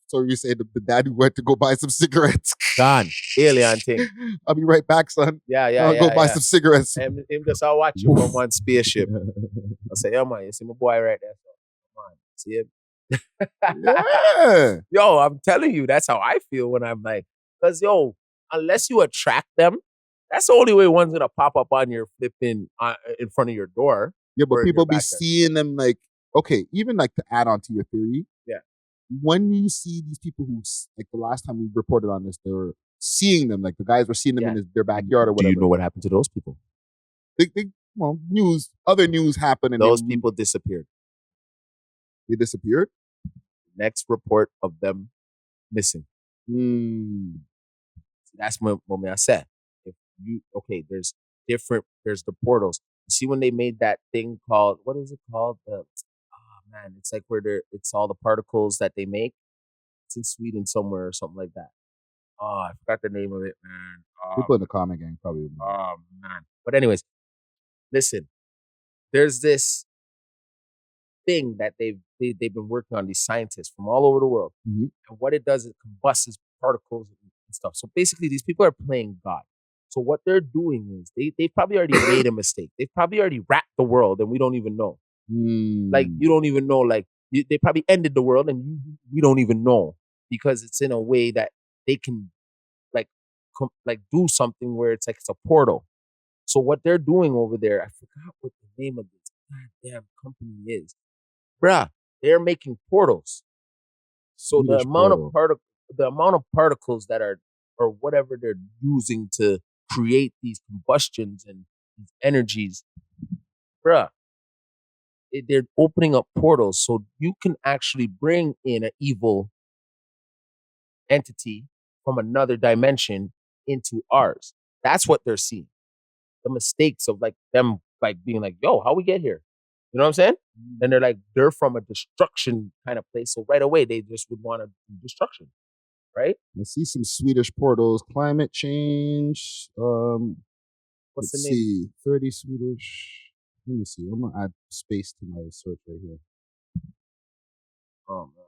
so you say the dad who went to go buy some cigarettes. Gone. Alien thing. I'll be right back, son. Yeah. I'll go buy some cigarettes. And him just, I'll watch you from one spaceship. I'll say, yo, man, you see my boy right there. Come on, see him? Yeah. Yo, I'm telling you, that's how I feel when I'm like, because, yo, unless you attract them, that's the only way one's going to pop up on your flipping in front of your door. Yeah, but people be seeing them like, okay, even like to add on to your theory. Yeah. When you see these people who, like the last time we reported on this, they were seeing them, like the guys were seeing them in their backyard or whatever. Do you know what happened to those people? Other news happened. And those people disappeared. They disappeared? Next report of them missing. That's what I said. There's the portals. You see when they made that thing called, what is it called? It's like it's all the particles that they make. It's in Sweden somewhere or something like that. Oh, I forgot the name of it, man. People in the comment gang probably. Oh, man. But anyways, listen, there's this thing that they've been working on, these scientists from all over the world. Mm-hmm. And what it does is it combusts particles and stuff. So basically, these people are playing God. So what they're doing is they've probably already made a mistake. They've probably already wrapped the world and we don't even know. Like, you don't even know, like, they probably ended the world and we don't even know because it's in a way that they can, like do something where it's like it's a portal. So what they're doing over there, I forgot what the name of this goddamn company is. Bruh, they're making portals. So the amount of particles that are, or whatever they're using to create these combustions and these energies, bruh, they're opening up portals so you can actually bring in an evil entity from another dimension into ours. That's what they're seeing. The mistakes of like them like being like, yo, how we get here? You know what I'm saying? And they're from a destruction kind of place. So right away they just would want to do destruction. Right? I see some Swedish portals. Climate change. What's the name? 30 Swedish. Let me see. I'm gonna add space to my search right here. Oh man.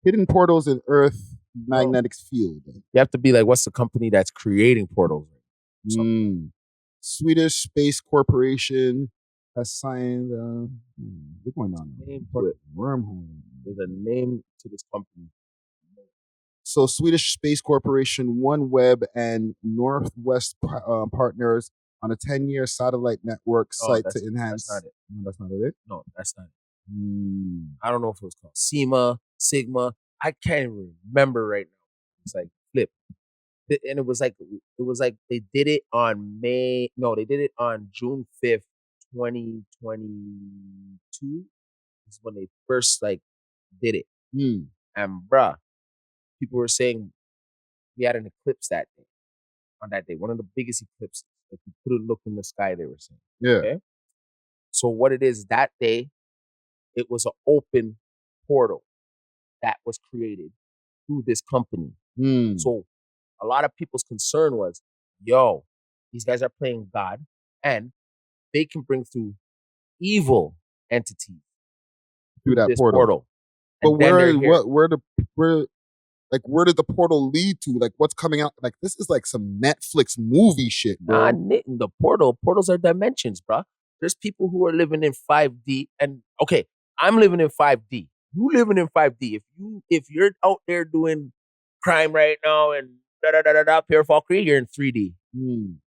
Hidden portals in Earth magnetic field. You have to be like, what's the company that's creating portals? Swedish Space Corporation. assigned. What's going on? Name to it. Wormhole. There's a name to this company. So Swedish Space Corporation, OneWeb, and Northwest partners on a 10-year satellite network site to enhance. That's not it. No, that's not it? No, that's not it. I don't know if it was called SEMA, Sigma. I can't even remember right now. It's like flip. And it was like they did it on they did it on June 5th, 2022. Is when they first like did it. And bruh, people were saying we had an eclipse that day. On that day, one of the biggest eclipses. If you couldn't look in the sky, they were saying. Yeah. Okay? So what it is that day, it was an open portal that was created through this company. So a lot of people's concern was, yo, these guys are playing God and they can bring through evil entities through that this portal. But where did the portal lead to? Like, what's coming out? Like, this is like some Netflix movie shit, bro. The portals are dimensions, bro. There's people who are living in 5D, and okay, I'm living in 5D. You living in 5D. If you're out there doing crime right now and Pierre Falkry, you're in 3D.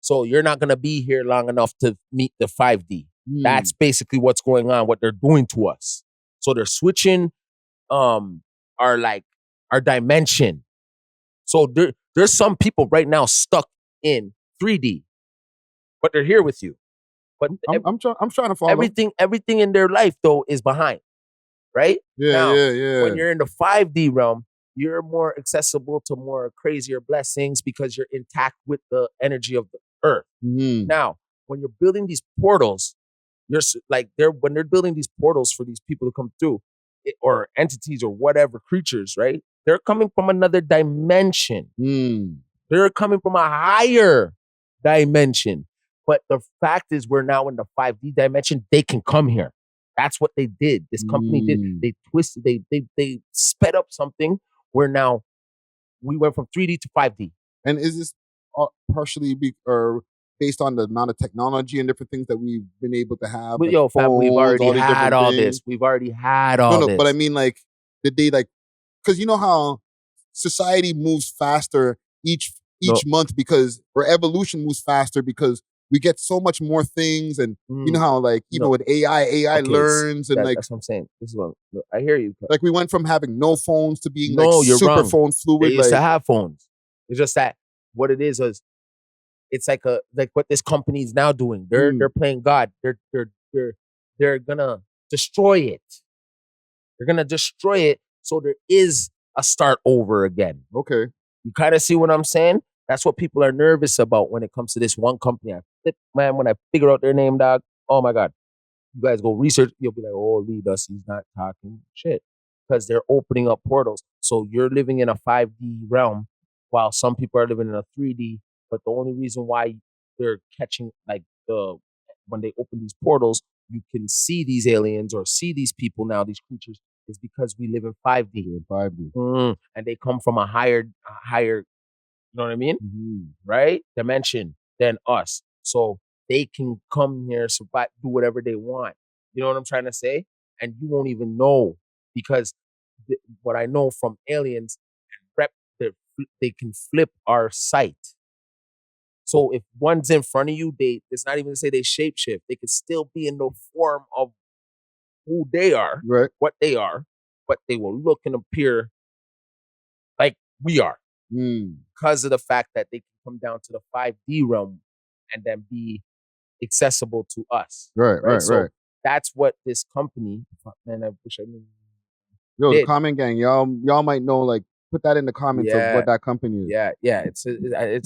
So you're not gonna be here long enough to meet the 5D. That's basically what's going on. What they're doing to us. So they're switching, our dimension. So there's some people right now stuck in 3D, but they're here with you. But I'm trying to follow. Everything in their life though is behind, right? Yeah. When you're in the 5D realm, you're more accessible to more crazier blessings because you're intact with the energy of the earth. Now, when you're building these portals, when they're building these portals for these people to come through, or entities or whatever creatures, right? They're coming from another dimension. They're coming from a higher dimension. But the fact is, we're now in the 5D dimension. They can come here. That's what they did. This company did. They twisted. They sped up something where now we went from 3D to 5D. And is this partially based on the amount of technology and different things that we've been able to have? But yo, fam, we've already had all this. We've already had all this. No, but I mean, like, did they like? Because you know how society moves faster each month or evolution moves faster because we get so much more things, and you know how like even with AI learns and like that's what I'm saying. This is what I hear you. Like we went from having no phones to being super wrong. Phone fluid. They used to have phones. It's just that what it is it's like what this company is now doing. They're playing God. They're gonna destroy it. They're gonna destroy it. So there is a start over again. Okay. You kind of see what I'm saying? That's what people are nervous about when it comes to this one company. When I figure out their name, dog, oh my God. You guys go research, you'll be like, oh, Lee Dust, he's not talking shit. Because they're opening up portals. So you're living in a 5D realm while some people are living in a 3D. But the only reason why they're catching, when they open these portals, you can see these aliens or see these people now, these creatures, is because we live in 5D. And they come from a higher, you know what I mean? Right? Dimension than us. So they can come here, survive, do whatever they want. You know what I'm trying to say? And you won't even know because what I know from aliens, they can flip our sight. So if one's in front of you, it's not even to say they shapeshift. They could still be in the form of who they are, right? What they are, but they will look and appear like we are because of the fact that they can come down to the 5D realm and then be accessible to us. Right. So that's what this company, man, I wish I knew. Yo, the comment gang, y'all might know, like, put that in the comments of what that company is. Yeah. It's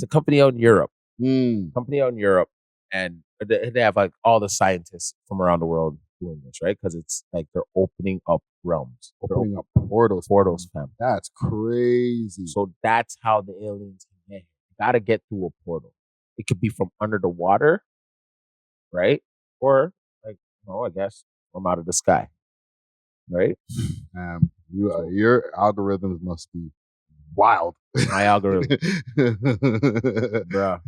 a company out in Europe. Company out in Europe. And they have like all the scientists from around the world doing this, right? Because it's like they're opening up realms. Opening up portals, fam. That's crazy. So that's how the aliens can get here. You gotta get through a portal. It could be from under the water, right? Or I guess from out of the sky, right? Your algorithms must be wild. My algorithm, bro.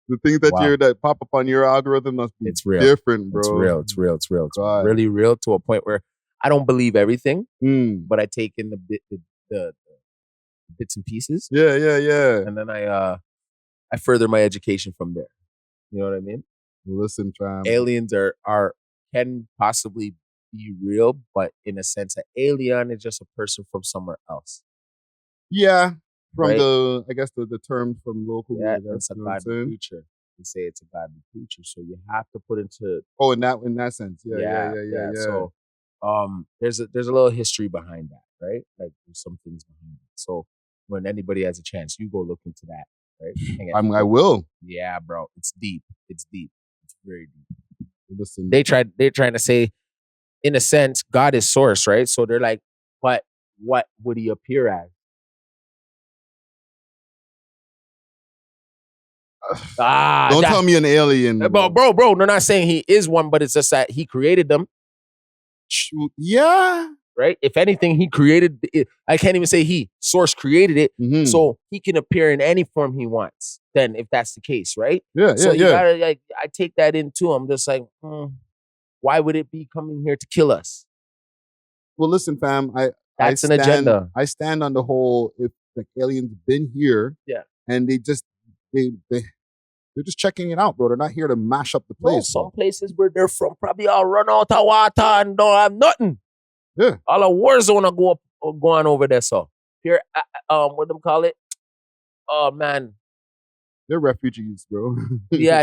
The things that pop up on your algorithm must be different, bro. It's real. It's really real to a point where I don't believe everything, but I take in the bits and pieces. Yeah. And then I further my education from there. You know what I mean? Listen, fam. Aliens can possibly be real, but in a sense, an alien is just a person from somewhere else. Yeah. From the term from local. Yeah, it's a godly creature. They say it's a godly creature, so you have to put into. Oh, in that sense, yeah. So, there's a little history behind that, right? Like there's some things behind it. So when anybody has a chance, you go look into that, right? I will. Yeah, bro, it's deep. It's very deep. Listen, they're trying to say, in a sense, God is source, right? So they're like, but what would he appear as? Don't tell me an alien. Bro, they're not saying he is one, but it's just that he created them. Yeah. Right? If anything, he created it. I can't even say Source created it. So he can appear in any form he wants, then if that's the case, right? Yeah, so you gotta, I take that into I'm just like, why would it be coming here to kill us? Well, listen, fam, that's an agenda. I stand on the whole, if the aliens been here, and they're just checking it out, bro. They're not here to mash up the place. Some places where they're from probably all run out of water and don't have nothing. Yeah. All a war zone go on over there, so. Here, what them call it? Oh, man. They're refugees, bro. Yeah,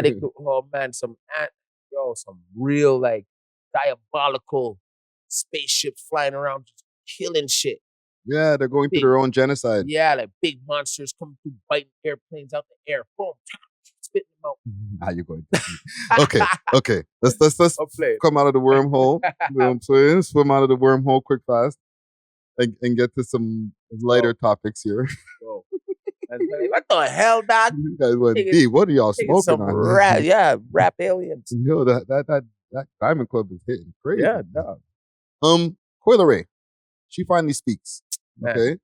some real, like, diabolical spaceships flying around just killing shit. Yeah, they're going through their own genocide. Yeah, like big monsters coming through, biting airplanes out the air. Boom, spitting them out. How you going? Okay. Let's come out of the wormhole. You know what I'm saying? Swim out of the wormhole quick, fast, and get to some lighter topics here. Bro. What the hell, dog? You guys went deep. What are y'all smoking on? Rap aliens. Yo, that Diamond Club is hitting crazy. Yeah, dog. Coi Leray, she finally speaks. Okay.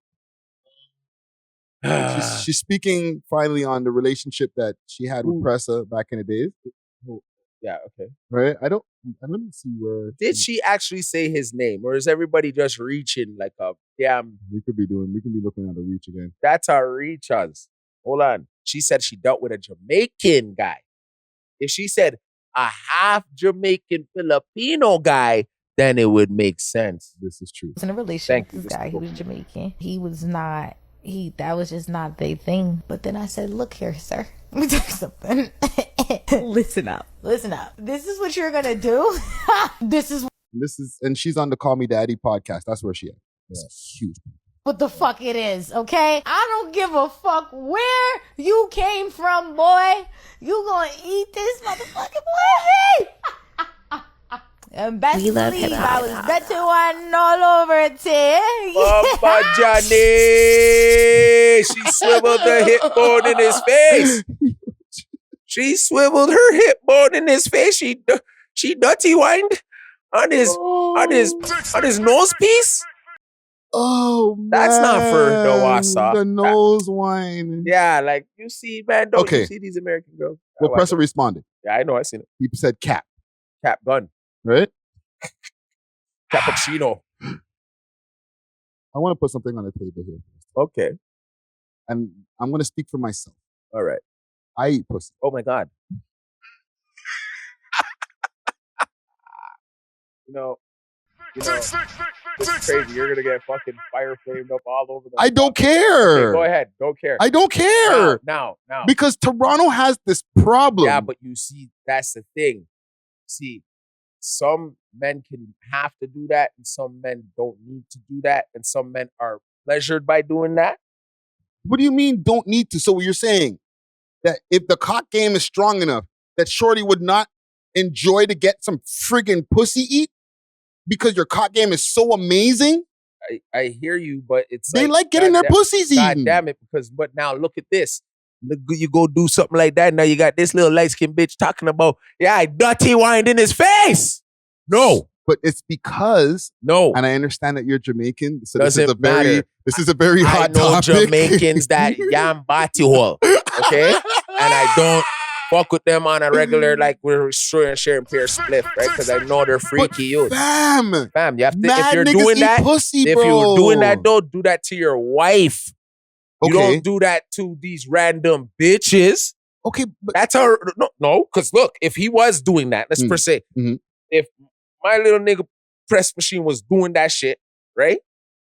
She's speaking finally on the relationship that she had with Pressa back in the days. Yeah, okay. Right? let me see where. Did she actually say his name, or is everybody just reaching like a damn? We could be looking at a reach again. That's our reach us. Hold on. She said she dealt with a Jamaican guy. If she said a half Jamaican Filipino guy, then it would make sense. This is true. I was in a relationship with this guy. He was Jamaican. He was not. That was just not their thing. But then I said, look here, sir. Let me tell you something. Listen up. This is what you're going to do? This is, and she's on the Call Me Daddy podcast. That's where she is. It's huge. What the fuck it is, okay? I don't give a fuck where you came from, boy. You gonna eat this motherfucking boy. And best believe I was better one all over it here. Mama Johnny! She swiveled the hip bone in his face. She swiveled her hip bone in his face. She dirty wined on his nose piece. Oh, man. That's not for the wasa. The nose wine. Yeah, like you see, man. Don't you see these American girls? Well, Pressa responded. Yeah, I know. I seen it. He said cap gun. Right? Cappuccino. I want to put something on the table here. Okay. And I'm going to speak for myself. All right. I eat pussy. Oh, my God. You know, it's crazy. You're going to get fucking fire flamed up all over the... I don't care. Okay, go ahead. Don't care. I don't care. Now. Because Toronto has this problem. Yeah, but you see, that's the thing. See, some men can have to do that, and some men don't need to do that, and some men are pleasured by doing that. What do you mean don't need to? So what you're saying that if the cock game is strong enough, that shorty would not enjoy to get some friggin' pussy eat because your cock game is so amazing? I hear you, but it's they like getting their pussies eaten. God damn it! But now look at this. You go do something like that. Now you got this little light-skinned bitch talking about, I dirty wine in his face. No. But it's because, no. And I understand that you're Jamaican. So this is a very hot topic. I know Jamaicans that yam bati hole. Okay? And I don't fuck with them on a regular, like we're sharing pair split, right? Because I know they're freaky youth. Fam, you have to, mad if you're niggas doing eat that, pussy, if bro. you're doing that, though, do that to your wife. You Okay. don't do that to these random bitches. Okay, but that's our no. Because look, if he was doing that, let's per se, if my little nigga press machine was doing that shit, right?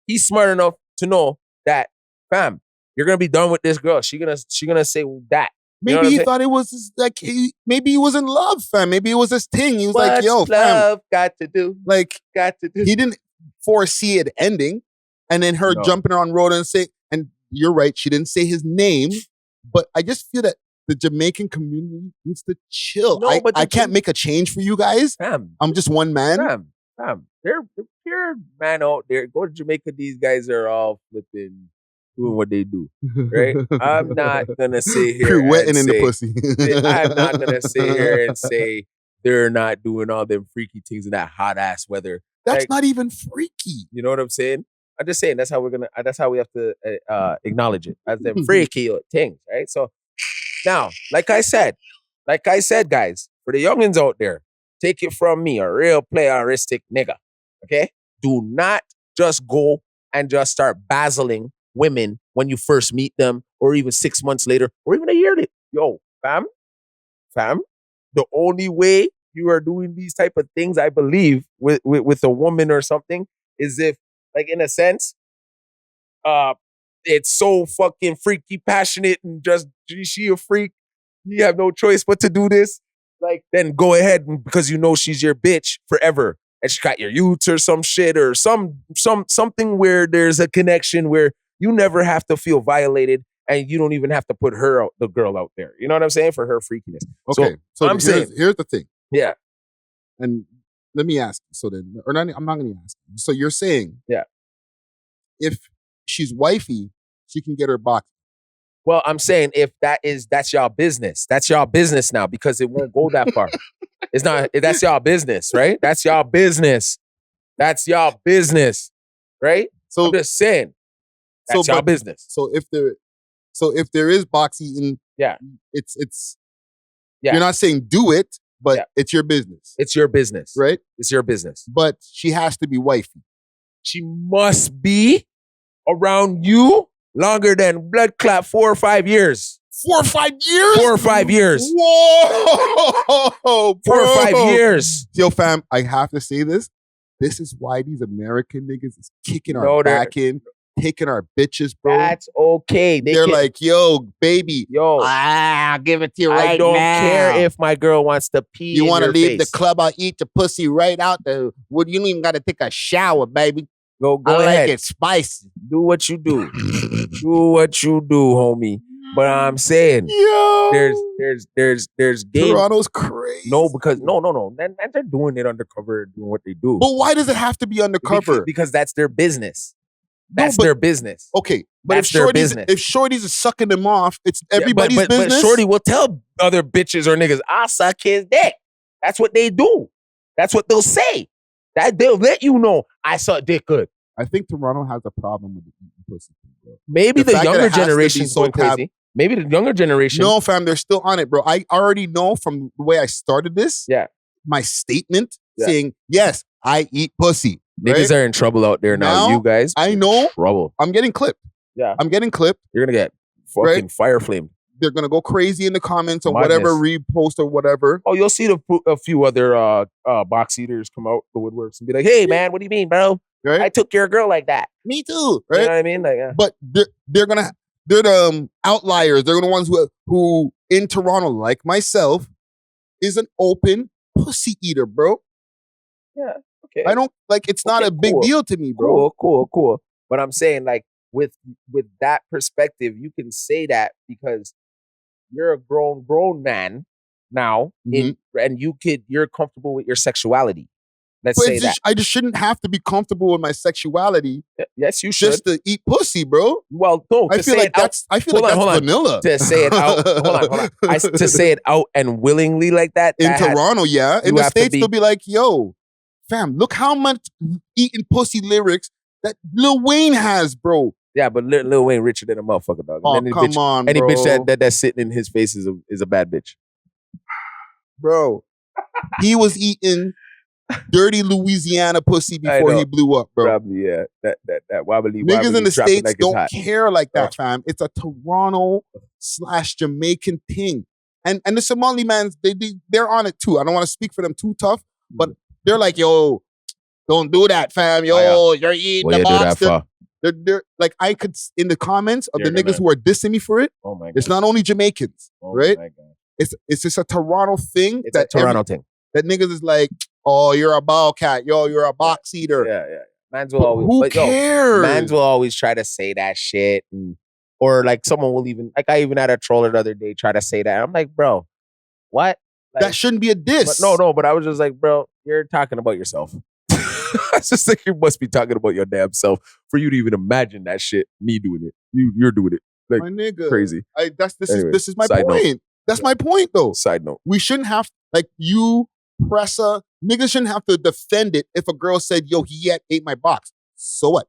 He's smart enough to know that, fam, you're gonna be done with this girl. She gonna say that. You maybe he thought it was like maybe he was in love, fam. Maybe it was his thing. He was like, "Yo, love fam, got to do? Like, got to do." He didn't foresee it ending, and then her jumping on road and say, and you're right, she didn't say his name, but I just feel that the Jamaican community needs to chill. No, but I can't make a change for you guys. Fam, I'm just one man. Fam, they're pure man out there. Go to Jamaica. These guys are all flipping, doing what they do, right? I'm not gonna sit here Pirouetting in say, the pussy. I'm not gonna sit here and say they're not doing all them freaky things in that hot ass weather. That's like, not even freaky. You know what I'm saying? I'm just saying that's how we have to acknowledge it as them freaky things, right? So now, like I said, guys, for the youngins out there, take it from me, a real playeristic nigga, okay? Do not just go and just start basiling women when you first meet them, or even 6 months later, or even a year later. Yo, fam, the only way you are doing these type of things, I believe, with a woman or something, is if, like, in a sense, it's so fucking freaky passionate and just, she a freak, you have no choice but to do this. Like, then go ahead, because you know she's your bitch forever, and she got your youths or some shit or something where there's a connection where you never have to feel violated, and you don't even have to put the girl out there. You know what I'm saying? For her freakiness. Okay, so here's the thing. Yeah. And let me ask you. So then, or not, I'm not going to ask you. So you're saying, if she's wifey, she can get her box. Well, I'm saying if that's y'all business. That's y'all business now, because it won't go that far. It's not, that's y'all business, right? That's y'all business. That's y'all business, right? So I'm just saying, that's y'all business. So if there is boxing, it's you're not saying do it, but it's your business. It's your business, right? It's your business. But she has to be wifey. She must be around you longer than blood clot 4 or 5 years. 4 or 5 years? 4 or 5 years. Whoa! 4 or 5 years. Yo, fam, I have to say this. This is why these American niggas is kicking our back in, taking our bitches, bro. That's okay. They're like, yo, baby. Yo. I'll give it to you right now. I don't care if my girl wants to pee You want to leave the club, I'll eat the pussy right out the wood. You don't even got to take a shower, baby. Go I ahead. like it spicy. Do what you do. Do what you do, homie. But I'm saying, there's games. Toronto's crazy. No, because no. They're doing it undercover, doing what they do. But why does it have to be undercover? Because that's their business. That's their business. Okay, but that's their business. If shorties are sucking them off, it's everybody's business. But shorty will tell other bitches or niggas, I'll suck his dick. That's what they do. That's what they'll say. That they'll let you know I suck dick good. I think Toronto has a problem with the pussy thing, bro. Maybe the younger generation's going crazy. Maybe the younger generation. No, fam, they're still on it, bro. I already know from the way I started this. Yeah. My statement saying, yes, I eat pussy. Niggas are in trouble out there now. You guys. I know. Trouble. I'm getting clipped. Yeah. I'm getting clipped. You're going to get fucking fire flamed. They're going to go crazy in the comments or whatever, repost or whatever. Oh, you'll see a few other box eaters come out the woodworks and be like, hey, man, what do you mean, bro? Right? I took your girl like that. Me too. Right? You know what I mean? Like, But they're the outliers. They're the ones who in Toronto, like myself, is an open pussy eater, bro. Yeah. Okay. I don't it's not a big deal to me, bro. Cool. But I'm saying, like, with that perspective, you can say that because you're a grown man now, and you're comfortable with your sexuality. Let's say that. I just shouldn't have to be comfortable with my sexuality. Yes, you should. Just to eat pussy, bro. Well, no. I feel like that's vanilla. To say it out. Hold on. To say it out and willingly like that. In Toronto, yeah. In the States, they'll be like, yo, fam, look how much eating pussy lyrics that Lil Wayne has, bro. Yeah, but Lil Wayne richer than a motherfucker, dog. Oh, come on, bro. Any bitch that's sitting in his face is a bad bitch. Bro, he was eating dirty Louisiana pussy before he blew up, bro. Probably, yeah. That wobbly. Niggas in the States like don't care like that, fam. It's a Toronto/Jamaican thing. And the Somali mans, they're on it too. I don't want to speak for them too tough, but they're like, yo, don't do that, fam. Yo, you're eating the box. They're like, I could, in the comments of the niggas who are dissing me for it, it's not only Jamaicans, right? It's just a Toronto thing. It's a Toronto thing. That niggas is like, oh, you're a ball cat. Yo, you're a box eater. Yeah. Mans will always, who cares? Mans will always try to say that shit. Or like someone will even, like I even had a troller the other day try to say that. I'm like, bro, what? Like, that shouldn't be a diss. But I was just like, bro, you're talking about yourself. I just think you must be talking about your damn self for you to even imagine that shit. Me doing it. You're doing it. Like, my nigga. Crazy. This is my point. That's my point though. Side note. We shouldn't have, like you, Pressa, niggas shouldn't have to defend it if a girl said, yo, he ate my box. So what?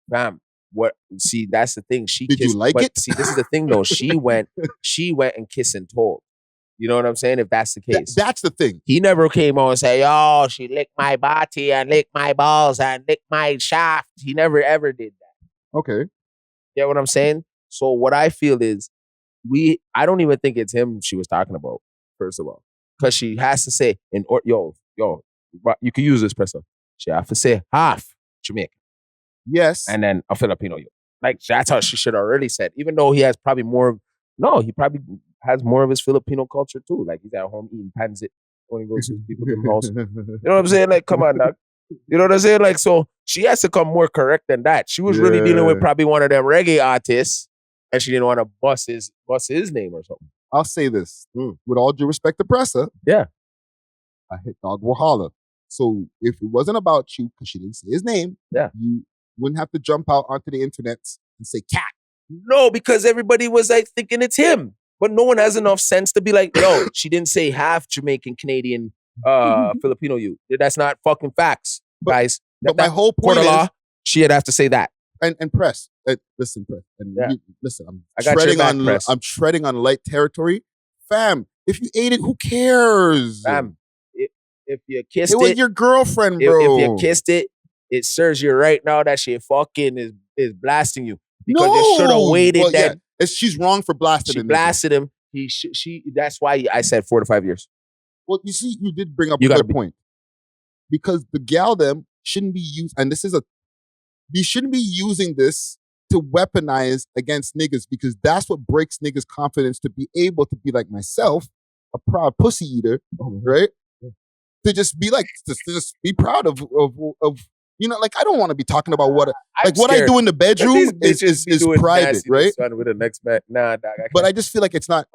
Bam. What? See, that's the thing. Did you like it? See, this is the thing though. She went and kissed and told. You know what I'm saying? If that's the case. That's the thing. He never came on and say, yo, she licked my body and licked my balls and licked my shaft. He never ever did that. Okay. You get what I'm saying? So what I feel is I don't even think it's him she was talking about, first of all. Because she has to say, yo, you can use this, Pressa. She has to say half Jamaican. Yes. And then a Filipino. Like, that's how she should have already said. Even though he has probably he probably has more of his Filipino culture too. Like, he's at home eating pancit when he goes to people in the house. You know what I'm saying? Like, come on, dog. You know what I'm saying? Like, so she has to come more correct than that. She was really dealing with probably one of them reggae artists, and she didn't want to bust his name or something. I'll say this, with all due respect to Pressa. Yeah. I hit dog will holler. So if it wasn't about you, because she didn't say his name, you wouldn't have to jump out onto the internet and say cat. No, because everybody was like thinking it's him. But no one has enough sense to be like, yo, she didn't say half Jamaican, Canadian, Filipino you. That's not fucking facts, guys. But my whole point is, she'd have to say that. And Press, listen, Press. And listen, I'm treading on light territory. Fam, if you ate it, who cares? Fam, if you kissed it was your girlfriend, bro. If you kissed it, it serves you right now that she fucking is blasting you. Because you should have waited that. Yeah, she's wrong for blasting him. She blasted him. That's why I said 4 to 5 years. Well, you see, you did bring up a good point. Because the gal them shouldn't be used, and you shouldn't be using this to weaponize against niggas, because that's what breaks niggas' confidence to be able to be like myself, a proud pussy eater, right? To just be like, to just be proud of you know, like, I don't want to be talking about what I do in the bedroom is private, right? With the next man, nah, dog, but I just feel like it's not.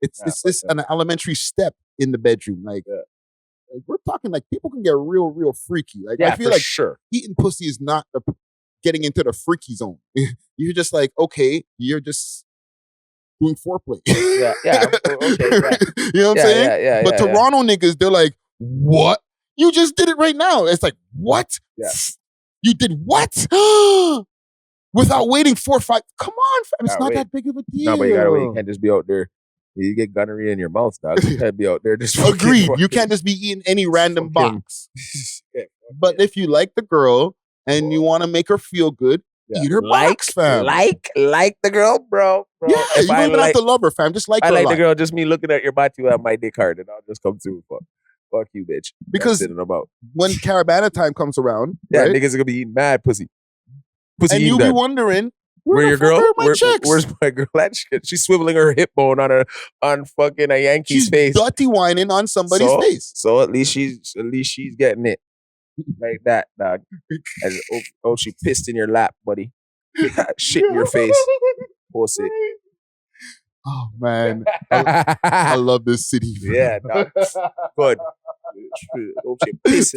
It's just an elementary step in the bedroom. Like, like, we're talking like people can get real freaky. Like, I feel like eating pussy is not getting into the freaky zone. You're just like, okay, you're just doing foreplay. Okay. You know what I'm saying? But Toronto niggas, they're like, what? You just did it right now. It's like, what? Yeah. You did what? Without waiting 4 or 5. Come on, fam. It's not that big of a deal. No, but you gotta wait. You can't just be out there. You get gunnery in your mouth, dog. You can't be out there just Agreed. You can't just be eating any random box. But if you like the girl and you want to make her feel good, eat her box, fam. Like the girl, bro. Yeah, you don't even have to love her, fam. Just like her. I like the girl. Just me looking at your body with my dick hard, and I'll just come through. Fuck you, bitch. Because when Caribanna time comes around, right? Niggas are gonna be eating mad pussy. And you'll be wondering, where your girl? Where's my girl at? She's swiveling her hip bone on fucking a Yankee's face. She's dirty whining on somebody's face. So at least she's getting it like that, dog. And, she pissed in your lap, buddy. Shit in your face. Pussy. Oh man, I love this city. Yeah, dog. Good.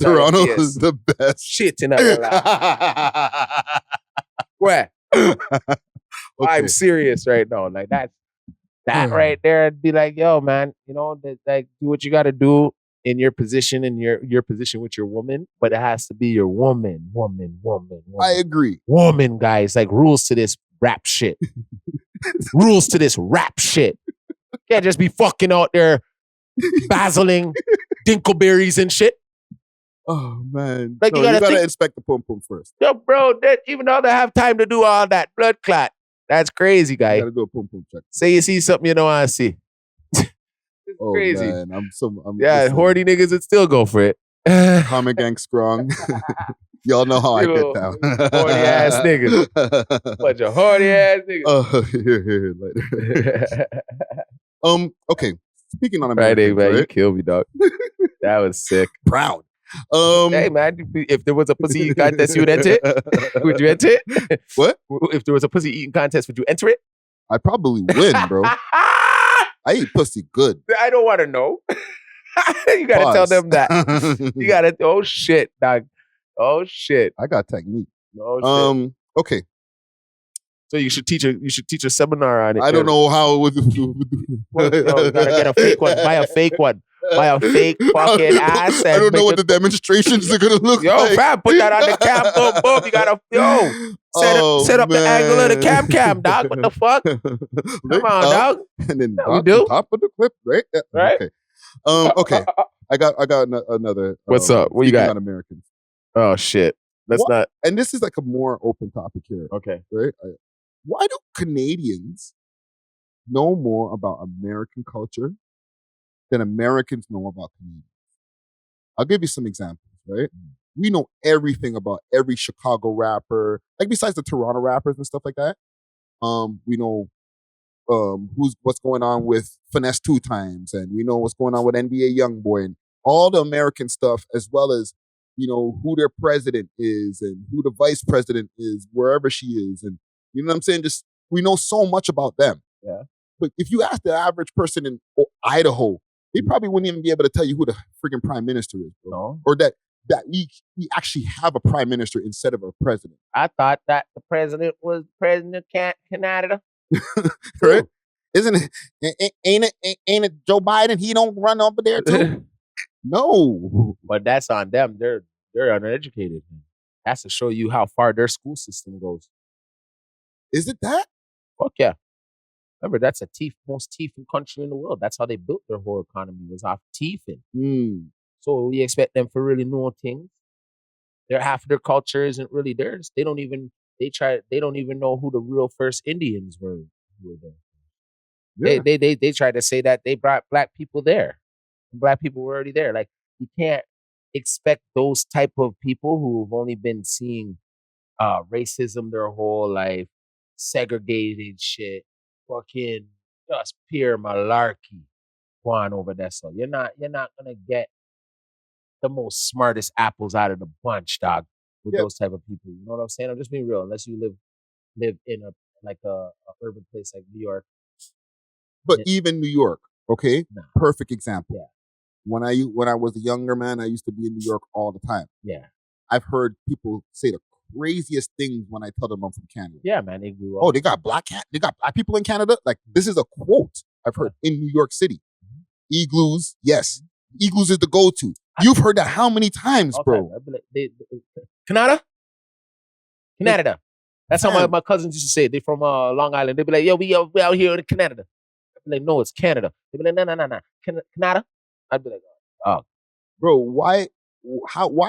Toronto is the best. Shit in your lap. Where? I'm serious right now. Like that right there, I'd be like, yo, man, you know, like, do what you got to do in your position, in your position with your woman, but it has to be your woman. I agree. Woman, guys, like, rules to this rap shit. Rules to this rap shit. Can't just be fucking out there basiling, dinkleberries and shit. Oh man. Like, no, you gotta inspect the pum pum first. Yo, bro, even though they have time to do all that blood clot, that's crazy, guy. You gotta do a pum pum check. Say you see something you don't want to see. It's crazy. Man, I'm horny niggas would still go for it. Common gang strong. Y'all know how I get down. Horny ass niggas. Bunch of horny ass niggas. Here, later. Okay. Speaking on Americans, Friday, man, right? you killed me, dog. That was sick. Proud. Hey, man, if there was a pussy eating contest, you would enter it? Would you enter it? What? If there was a pussy eating contest, would you enter it? I'd probably win, bro. I eat pussy good. I don't want to know. You got to tell them that. You got to, oh shit, dog. Oh shit. I got technique. Oh shit. Okay. So you should teach a seminar on it. I don't know how it would. Well, you gotta get a fake one. Buy a fake one. Buy a fake fucking ass. I don't know what the demonstrations are gonna look yo, like. Yo, fam, put that on the cam. Boom, boom. You gotta, set up the angle of the cam, dog. What the fuck? Come on, dog. And then we do? Top of the clip, right? Yeah. Right. Okay. I got another. What's up? What you got? On Americans. Oh shit. Let's not. And this is like a more open topic here. Okay. Right. Why do Canadians know more about American culture than Americans know about Canadians? I'll give you some examples, right? We know everything about every Chicago rapper, like besides the Toronto rappers and stuff like that. We know what's going on with Finesse 2 Times, and we know what's going on with NBA Youngboy and all the American stuff, as well as, you know, who their president is and who the vice president is, wherever she is. And you know what I'm saying? Just, we know so much about them. Yeah. But if you ask the average person in Idaho, they probably wouldn't even be able to tell you who the freaking prime minister is, bro. No. Or that we actually have a prime minister instead of a president. I thought that the president was president of Canada. Right? Isn't it? Ain't it Joe Biden? He don't run over there too. No. But that's on them. They're uneducated. That's to show you how far their school system goes. Is it that? Fuck yeah. Remember, that's most teething country in the world. That's how they built their whole economy, was off teething. So we expect them to really know things. Half of their culture isn't really theirs. They don't even know who the real first Indians were. Yeah. They try to say that they brought black people there. Black people were already there. Like, you can't expect those type of people who've only been seeing racism their whole life, segregated shit, fucking just pure malarkey going over there. So you're not gonna get the most smartest apples out of the bunch, dog, with those type of people. You know what I'm saying? I'm just being real. Unless you live in a urban place like New York. But even New York, okay? Nah. Perfect example. Yeah. When I was a younger man, I used to be in New York all the time. Yeah. I've heard people say the craziest things when I tell them I'm from Canada. Yeah, man, they grew up. Oh, they got black people in Canada? Like, this is a quote I've heard in New York City. Igloos, yes. Igloos is the go-to. You've heard that how many times, bro? Canada? That's how my cousins used to say it. They from Long Island. They'd be like, yo, we out here in Canada. I'd be like, no, it's Canada. They'd be like, no. Canada? I'd be like, oh. Bro, why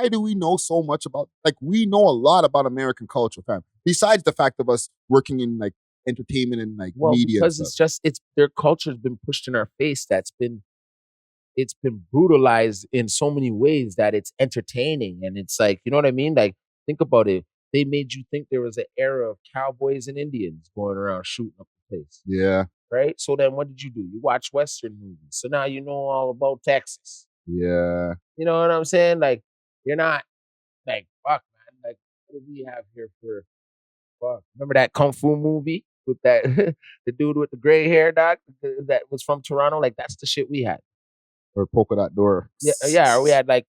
do we know so much about, like, we know a lot about American culture, fam. Besides the fact of us working in, like, entertainment and, like, media. Because it's their culture's been pushed in our face. It's been brutalized in so many ways that it's entertaining. And it's like, you know what I mean? Like, think about it. They made you think there was an era of cowboys and Indians going around shooting up the place. Yeah. Right? So then what did you do? You watch Western movies. So now you know all about Texas. Yeah. You know what I'm saying? Like, you're not like, fuck, man. Like, what do we have here for, fuck? Remember that Kung Fu movie with that, the dude with the gray hair, doc, that was from Toronto? Like, that's the shit we had. Or Polka Dot Door. Yeah. Or we had, like,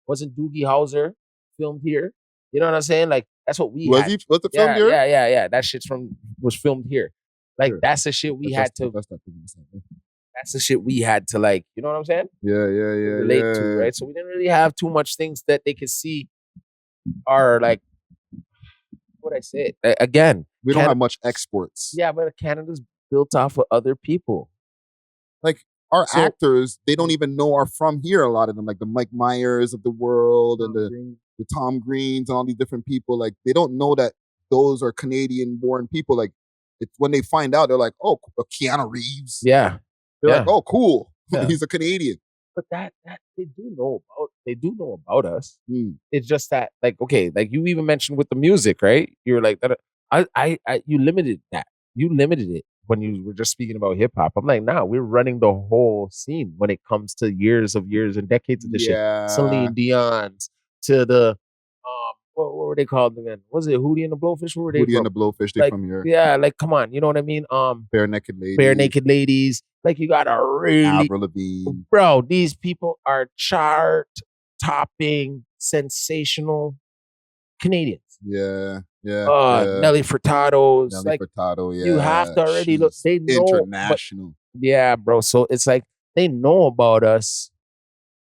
wasn't Doogie Howser filmed here? You know what I'm saying? Like, that's what we had. Was it filmed here? Yeah. That shit was filmed here. Like, that's the shit we had to. That's the shit we had to, like, you know what I'm saying? Yeah. Relate to, right? So we didn't really have too much things that they could see are like, what I said. Again, we don't have much exports. Yeah, but Canada's built off of other people. Like, our actors, they don't even know are from here. A lot of them, like the Mike Myers of the world and the Tom Greens and all these different people. Like they don't know that those are Canadian-born people. Like it's when they find out, they're like, "Oh, Keanu Reeves." Yeah, they're like, "Oh, cool, he's a Canadian." But that they do know about us. It's just that, like, okay, like you even mentioned with the music, right? You're like that. You limited that. You limited it when you were just speaking about hip hop. I'm like, nah, we're running the whole scene when it comes to years and decades of this shit. Celine Dion's to the what were they called again? Was it Hootie and the Blowfish? Where were they Hootie from? and the Blowfish, they like, from here. Yeah, like come on, you know what I mean? Bare Naked Ladies. Bare Naked Ladies. Like you got a really Avril Lavigne. Bro, these people are chart-topping, sensational Canadians. Yeah. Nelly Furtado's. Nelly Furtado, yeah. You have to already look. They know. International. Yeah, bro. So it's like they know about us.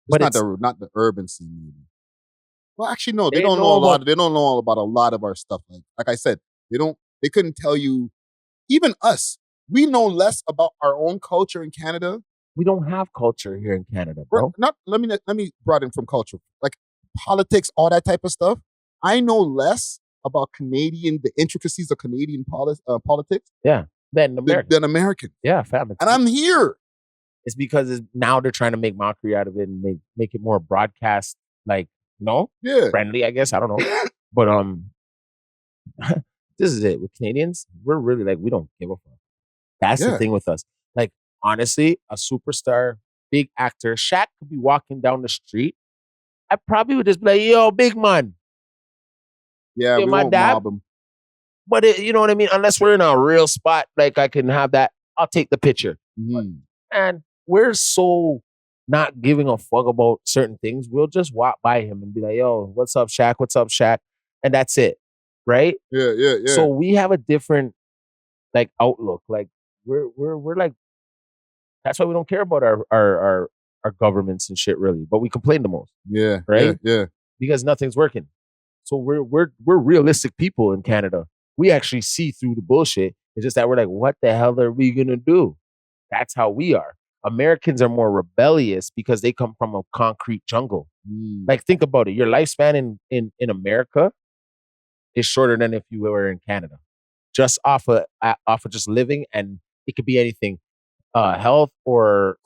But it's not the urban scene, maybe. Well, actually, no. They don't know a lot. They don't know about a lot of our stuff. Like I said, they couldn't tell you. Even us, we know less about our own culture in Canada. We don't have culture here in Canada, bro. Let me broaden from culture, like politics, all that type of stuff. I know less about the intricacies of Canadian politics. Yeah, than American. Yeah, family. And I'm here. It's because now they're trying to make mockery out of it and make it more broadcast, like friendly. I guess I don't know, but this is it with Canadians. We're really like we don't give a fuck. That's the thing with us. Like honestly, a superstar, big actor, Shaq could be walking down the street. I probably would just be like, "Yo, big man." Yeah, we won't mob him. But you know what I mean? Unless we're in a real spot, like I can have that, I'll take the picture. And we're so not giving a fuck about certain things. We'll just walk by him and be like, "Yo, what's up, Shaq? What's up, Shaq?" And that's it, right? Yeah. So we have a different like outlook. Like we're like, that's why we don't care about our governments and shit really, but we complain the most. Yeah, right. Yeah, because nothing's working. So we're realistic people in Canada. We actually see through the bullshit. It's just that we're like, what the hell are we gonna do? That's how we are. Americans are more rebellious because they come from a concrete jungle. Like think about it. Your lifespan in America is shorter than if you were in Canada. Just off of just living, and it could be anything, health or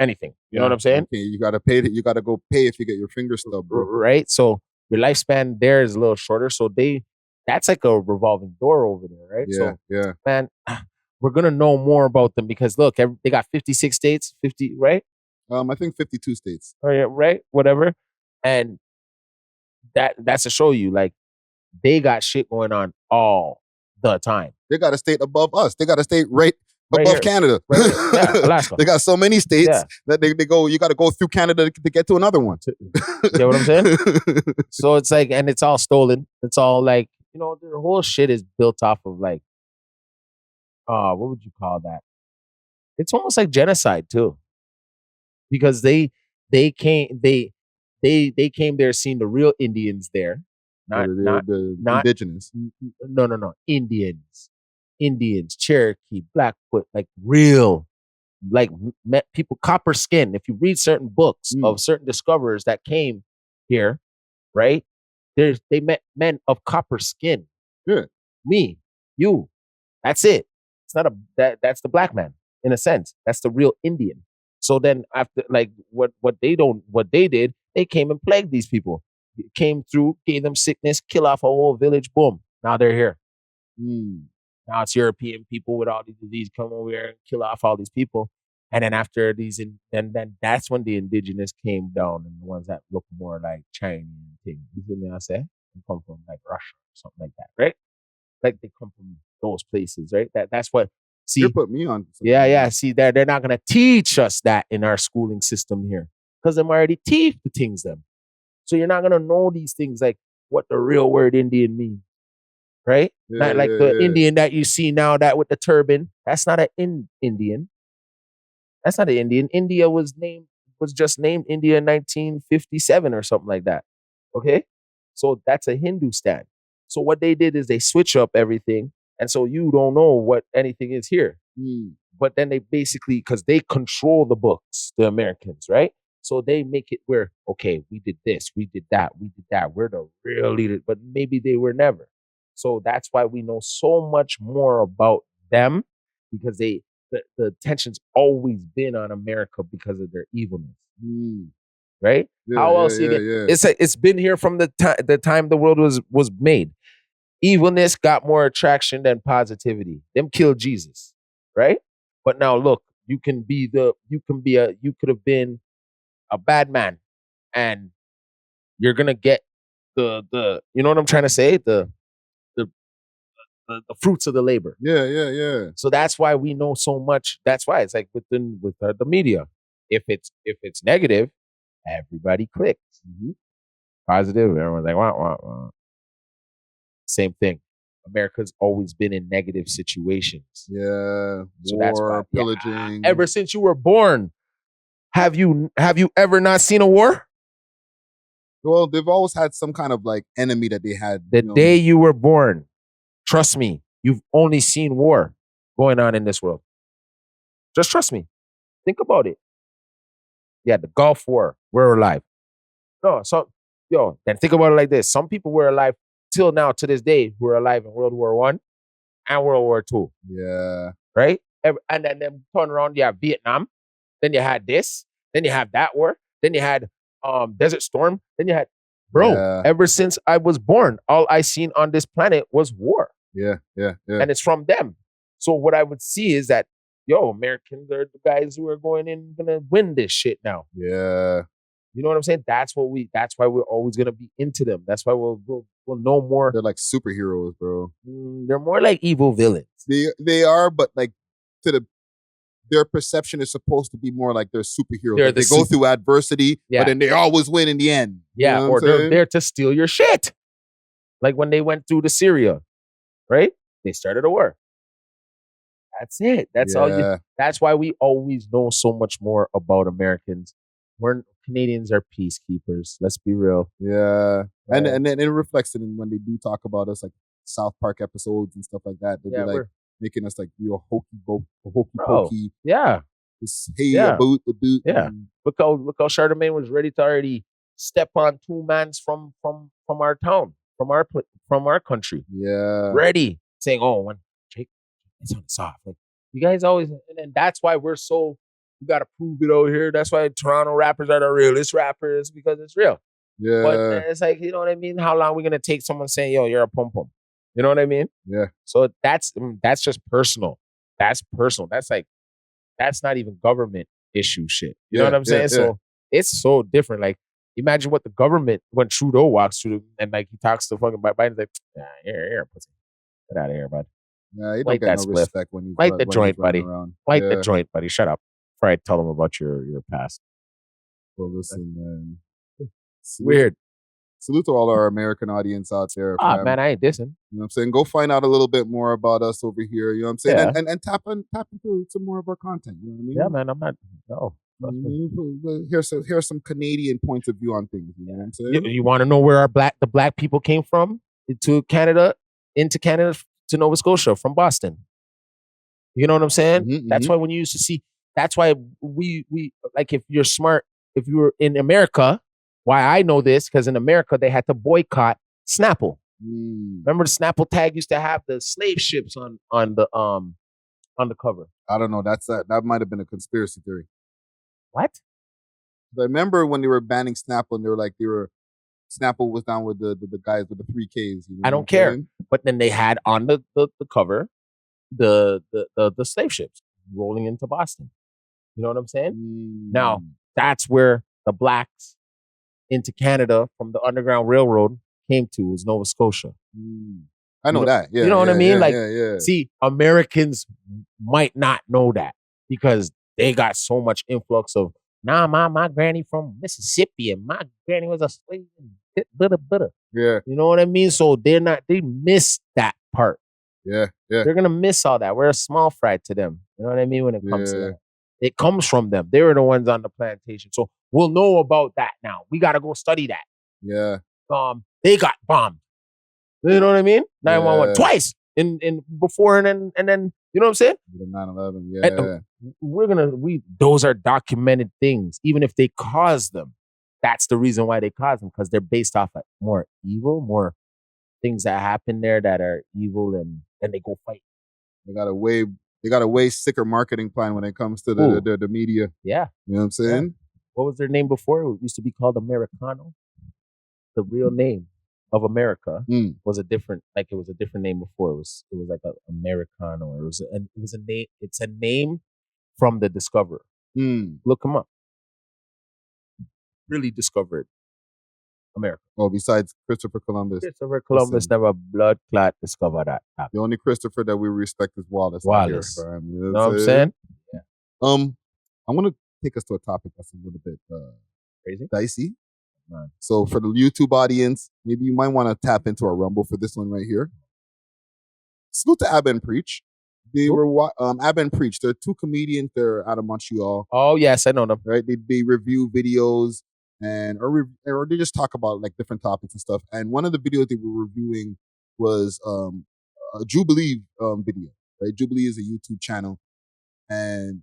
anything. You know what I'm saying? Okay, you gotta pay. You gotta go pay if you get your finger stubbed, bro. Right. So your lifespan there is a little shorter. So that's like a revolving door over there, right? Yeah. Man, we're gonna know more about them because look, they got 56 states, 50, right? I think 52 states. Oh yeah, right. Whatever, and that's to show you like they got shit going on all the time. They got a state above us. They got a state right above here. Canada. Right yeah, Alaska. They got so many states that they go. You got to go through Canada to get to another one. You know what I'm saying? So it's like, and it's all stolen. It's all like, you know, the whole shit is built off of like, what would you call that? It's almost like genocide too, because they came there seeing the real Indians there, not indigenous. No, Indians, Cherokee, Blackfoot, like real, like people, copper skin. If you read certain books of certain discoverers that came here, right? They met men of copper skin. Yeah. Me, you. That's it. It's not that's the black man in a sense. That's the real Indian. So then after like what they did, they came and plagued these people. Came through, gave them sickness, kill off a whole village, boom. Now they're here. Now it's European people with all these diseases come over here and kill off all these people. And then after these, and then that's when the indigenous came down, and the ones that look more like Chinese things. You see me? I say they come from like Russia or something like that, right? Like they come from those places, right? That's what. See, you put me on. Yeah. See, they're not gonna teach us that in our schooling system here, because them already teach the things them. So you're not gonna know these things like what the real word Indian means. Right? Not like the Indian that you see now that with the turban. That's not an Indian. That's not an Indian. India was just named India in 1957 or something like that. Okay? So that's a Hindustan. So what they did is they switch up everything. And so you don't know what anything is here. but then they basically, because they control the books, the Americans, right? So they make it where, okay, we did this, we did that, we're the real leaders, but maybe they were never. So that's why we know so much more about them, because the attention's always been on America because of their evilness. Right? How else you get? It's been here from the time the world was made. Evilness got more attraction than positivity. Them killed Jesus, right? But now look, you could have been a bad man, and you're gonna get the you know what I'm trying to say? The fruits of the labor. Yeah. So that's why we know so much. That's why it's like with the media. If it's negative, everybody clicks. Positive, everyone's like, wah. Same thing. America's always been in negative situations. Yeah. So war, that's why, pillaging. Ever since you were born, have you ever not seen a war? Well, they've always had some kind of like enemy that they had. The day you were born, trust me, you've only seen war going on in this world. Just trust me. Think about it. Yeah, the Gulf War, we're alive. No, then think about it like this. Some people were alive till now, to this day, who are alive in World War I and World War II. Yeah. Right? And then turn around, you have Vietnam. Then you had this. Then you have that war. Then you had Desert Storm. Then you had, ever since I was born, all I seen on this planet was war. Yeah. And it's from them. So what I would see is that, Americans are the guys who are gonna win this shit now. Yeah. You know what I'm saying? That's why we're always gonna be into them. That's why we'll know more. They're like superheroes, bro. They're more like evil villains. They are, but like their perception is supposed to be more like they're superheroes. They go through adversity, but then they always win in the end. Yeah, you know or they're there to steal your shit. Like when they went through to Syria, right? They started a war. That's it. That's all. That's why we always know so much more about Americans. Canadians are peacekeepers. Let's be real. Yeah, and then it reflects it in when they do talk about us, like South Park episodes and stuff like that. They'll be like making us like real hokey pokey. Yeah. About the boot. Yeah. Look how Charlemagne was ready to already step on two mans from our town, from our country. Yeah. Ready, saying, when Jake, it's on the soft. Like, you guys always, and that's why we got to prove it over here. That's why Toronto rappers are the realest rappers, because it's real. Yeah. But it's like, you know what I mean? How long are we going to take someone saying, you're a pom-pom? You know what I mean? Yeah. So that's just personal. That's personal. That's not even government issue shit. You know what I'm saying? Yeah. So it's so different. Like, imagine what the government, when Trudeau walks through and like he talks to fucking Biden's like, here, pussy. Get out of here, bud. Yeah, you don't get no respect when you light the joint, buddy. Light the joint, buddy. Shut up. Before I tell them about your past. Well, listen, man. Weird. Salute to all our American audience out there. Man, I ain't dissing. You know what I'm saying? Go find out a little bit more about us over here. You know what I'm saying? Yeah. And tap into some more of our content. You know what I mean? Yeah, man. I'm not. No. Here's some Canadian points of view on things. You know what I'm saying? You want to know where the black people came from into Canada to Nova Scotia from Boston? You know what I'm saying? That's why when you used to see. That's why we like, if you're smart, if you were in America, why I know this, because in America they had to boycott Snapple. Remember the Snapple tag used to have the slave ships on the cover. I don't know. That might have been a conspiracy theory. What? I remember when they were banning Snapple, and Snapple was down with the guys with the 3Ks. You know I don't care. But then they had on the cover the slave ships rolling into Boston. You know what I'm saying? Now, that's where the blacks into Canada from the Underground Railroad came to, is Nova Scotia. I know that. Yeah, you know what I mean? Yeah. See, Americans might not know that because they got so much influx of, my granny from Mississippi and my granny was a slave. Yeah. You know what I mean? So they miss that part. Yeah. They're going to miss all that. We're a small fry to them. You know what I mean? When it comes to that. It comes from them. They were the ones on the plantation. So we'll know about that now. We got to go study that. Yeah. They got bombed. You know what I mean? 911. Twice. in before and then you know what I'm saying? The 9/11, yeah. And those are documented things, even if they cause them. That's the reason why they cause them, because they're based off of more evil, more things that happen there that are evil, and then they go fight. They got a way sicker marketing plan when it comes to the media. Yeah. You know what I'm saying? Yeah. What was their name before? It used to be called Americano. The real name of America was a different name before. It was like an Americano. It's a name from the discoverer. Look him up. Really discovered America. Oh, besides Christopher Columbus. Christopher Columbus never blood clot discovered that. The only Christopher that we respect is Wallace. Wallace. Here, you know what I'm saying? Yeah. I want to take us to a topic that's a little bit crazy, dicey. Man. So for the YouTube audience, maybe you might want to tap into our Rumble for this one right here. Salute to Abba and Preach. They were Abba and Preach. They're two comedians. They're out of Montreal. Oh yes, I know them. Right? They review videos or they just talk about like different topics and stuff. And one of the videos they were reviewing was a Jubilee video. Right? Jubilee is a YouTube channel, and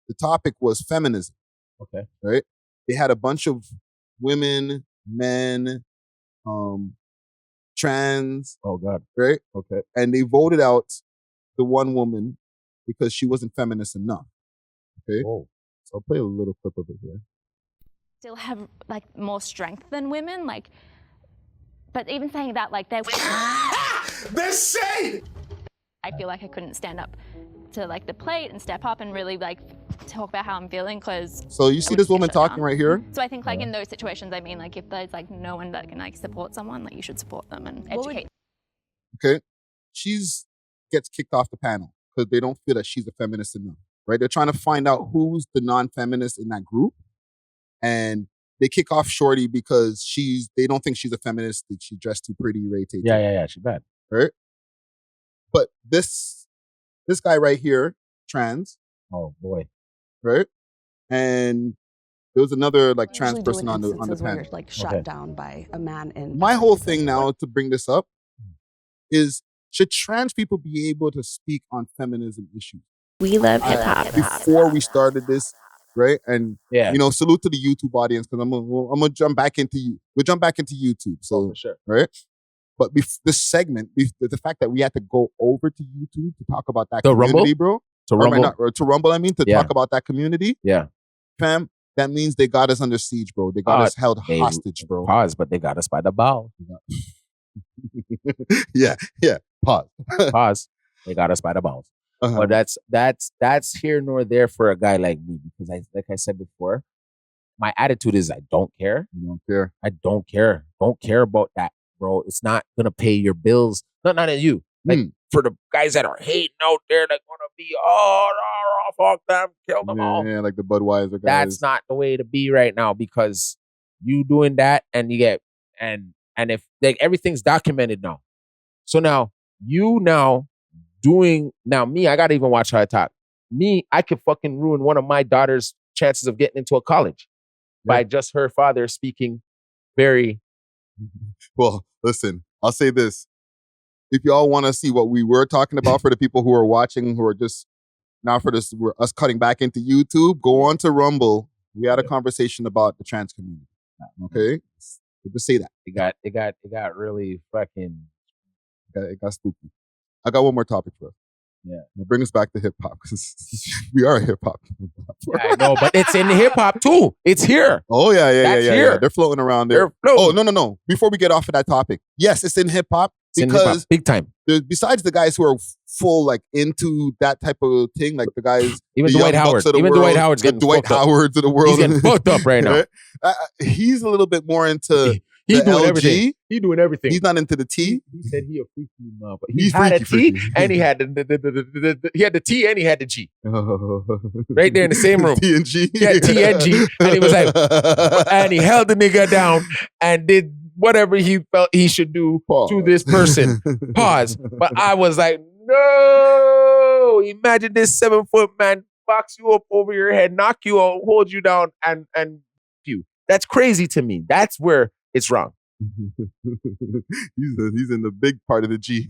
the topic was feminism. Okay. Right? They had a bunch of women, men, trans. Oh God. Right? Okay. And they voted out the one woman because she wasn't feminist enough. Okay. Oh. So I'll play a little clip of it here. Still have like more strength than women, like, but even saying that, like, they're shade. I feel like I couldn't stand up to like the plate and step up and really like talk about how I'm feeling, because so you see this woman talking right here. So I think like in those situations, I mean, like if there's like no one that can like support someone, like you should support them and educate. Okay, she's gets kicked off the panel because they don't feel that she's a feminist enough. Right? They're trying to find out who's the non-feminist in that group, and they kick off Shorty because they don't think she's a feminist. She dressed too pretty, Ray-Tay. Yeah. She's bad. Right? But this guy right here, trans. Oh boy. Right? And there was another like trans person on the panel. Where you're like shot down by a man in. My whole thing now to bring this up is, should trans people be able to speak on feminism issues? We love hip hop. Before we started this, right? And yeah, you know, salute to the YouTube audience, because I'm gonna jump back into you. We'll jump back into YouTube. So for sure. Right? But this segment, the fact that we had to go over to YouTube to talk about that the community, Rumble? bro. To Rumble? To Rumble, I mean, to talk about that community. Yeah. Fam, that means they got us under siege, bro. They got us held hostage, bro. Pause, but they got us by the ball. yeah. Pause. Pause. They got us by the balls. But that's here nor there for a guy like me, because like I said before, my attitude is I don't care. You don't care. I don't care. Don't care about that, bro. It's not gonna pay your bills. Not at you. Like for the guys that are hating out there, that gonna be fuck them, kill them all. Yeah, like the Budweiser guys. That's not the way to be right now, because you doing that and you get and if like everything's documented now. So now me, I gotta even watch how I talk. Me, I could fucking ruin one of my daughter's chances of getting into a college by just her father speaking very well. Listen, I'll say this. If y'all want to see what we were talking about for the people who are watching, who are just now for this, us cutting back into YouTube, go on to Rumble. We had a conversation about the trans community. Okay? Just say that. It got really fucking... It got spooky. I got one more topic for us. Yeah. Now bring us back to hip hop, because we are a hip hop. Yeah, I know, but it's in hip hop too. It's here. Oh yeah. Here. They're floating around there. Oh no. Before we get off of that topic, yes, it's in hip hop because big time. Besides the guys who are full like into that type of thing, like the guys, even Dwight Howard, Dwight Howard's getting Dwight Howard's of the world. He's getting fucked up right now. He's a little bit more into. He's doing LG. Everything. He's doing everything. He's not into the T. He said he a freaky motherfucker. He had a T and he had he had the T and he had the G. Right there in the same room. T and G. He had T and G, and he was like, and he held the nigga down and did whatever he felt he should do to this person. Pause. But I was like, no. Imagine this 7-foot man box you up over your head, knock you out, hold you down, and you. That's crazy to me. That's where it's wrong. He's in the big part of the G.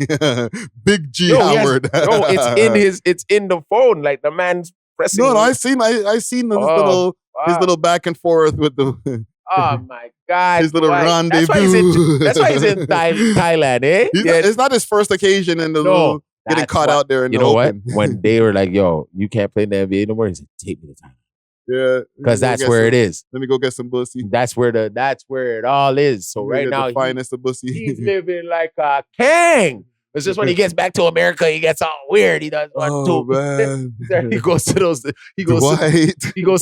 Big G Yo, Howard. It's in the phone. Like the man's pressing. No, I seen his little back and forth with the. Oh my God! His little rendezvous. That's why he's in Thailand, eh? It's not his first occasion in the getting caught out there in the open. What? When they were like, "Yo, you can't play in the NBA no more," he said, "Take me to Thailand." Yeah, because that's where it is. Let me go get some pussy. That's where it all is. So right now, finest of pussy. He's living like a king. It's just when he gets back to America, he gets all weird. He does one too. Man. He goes to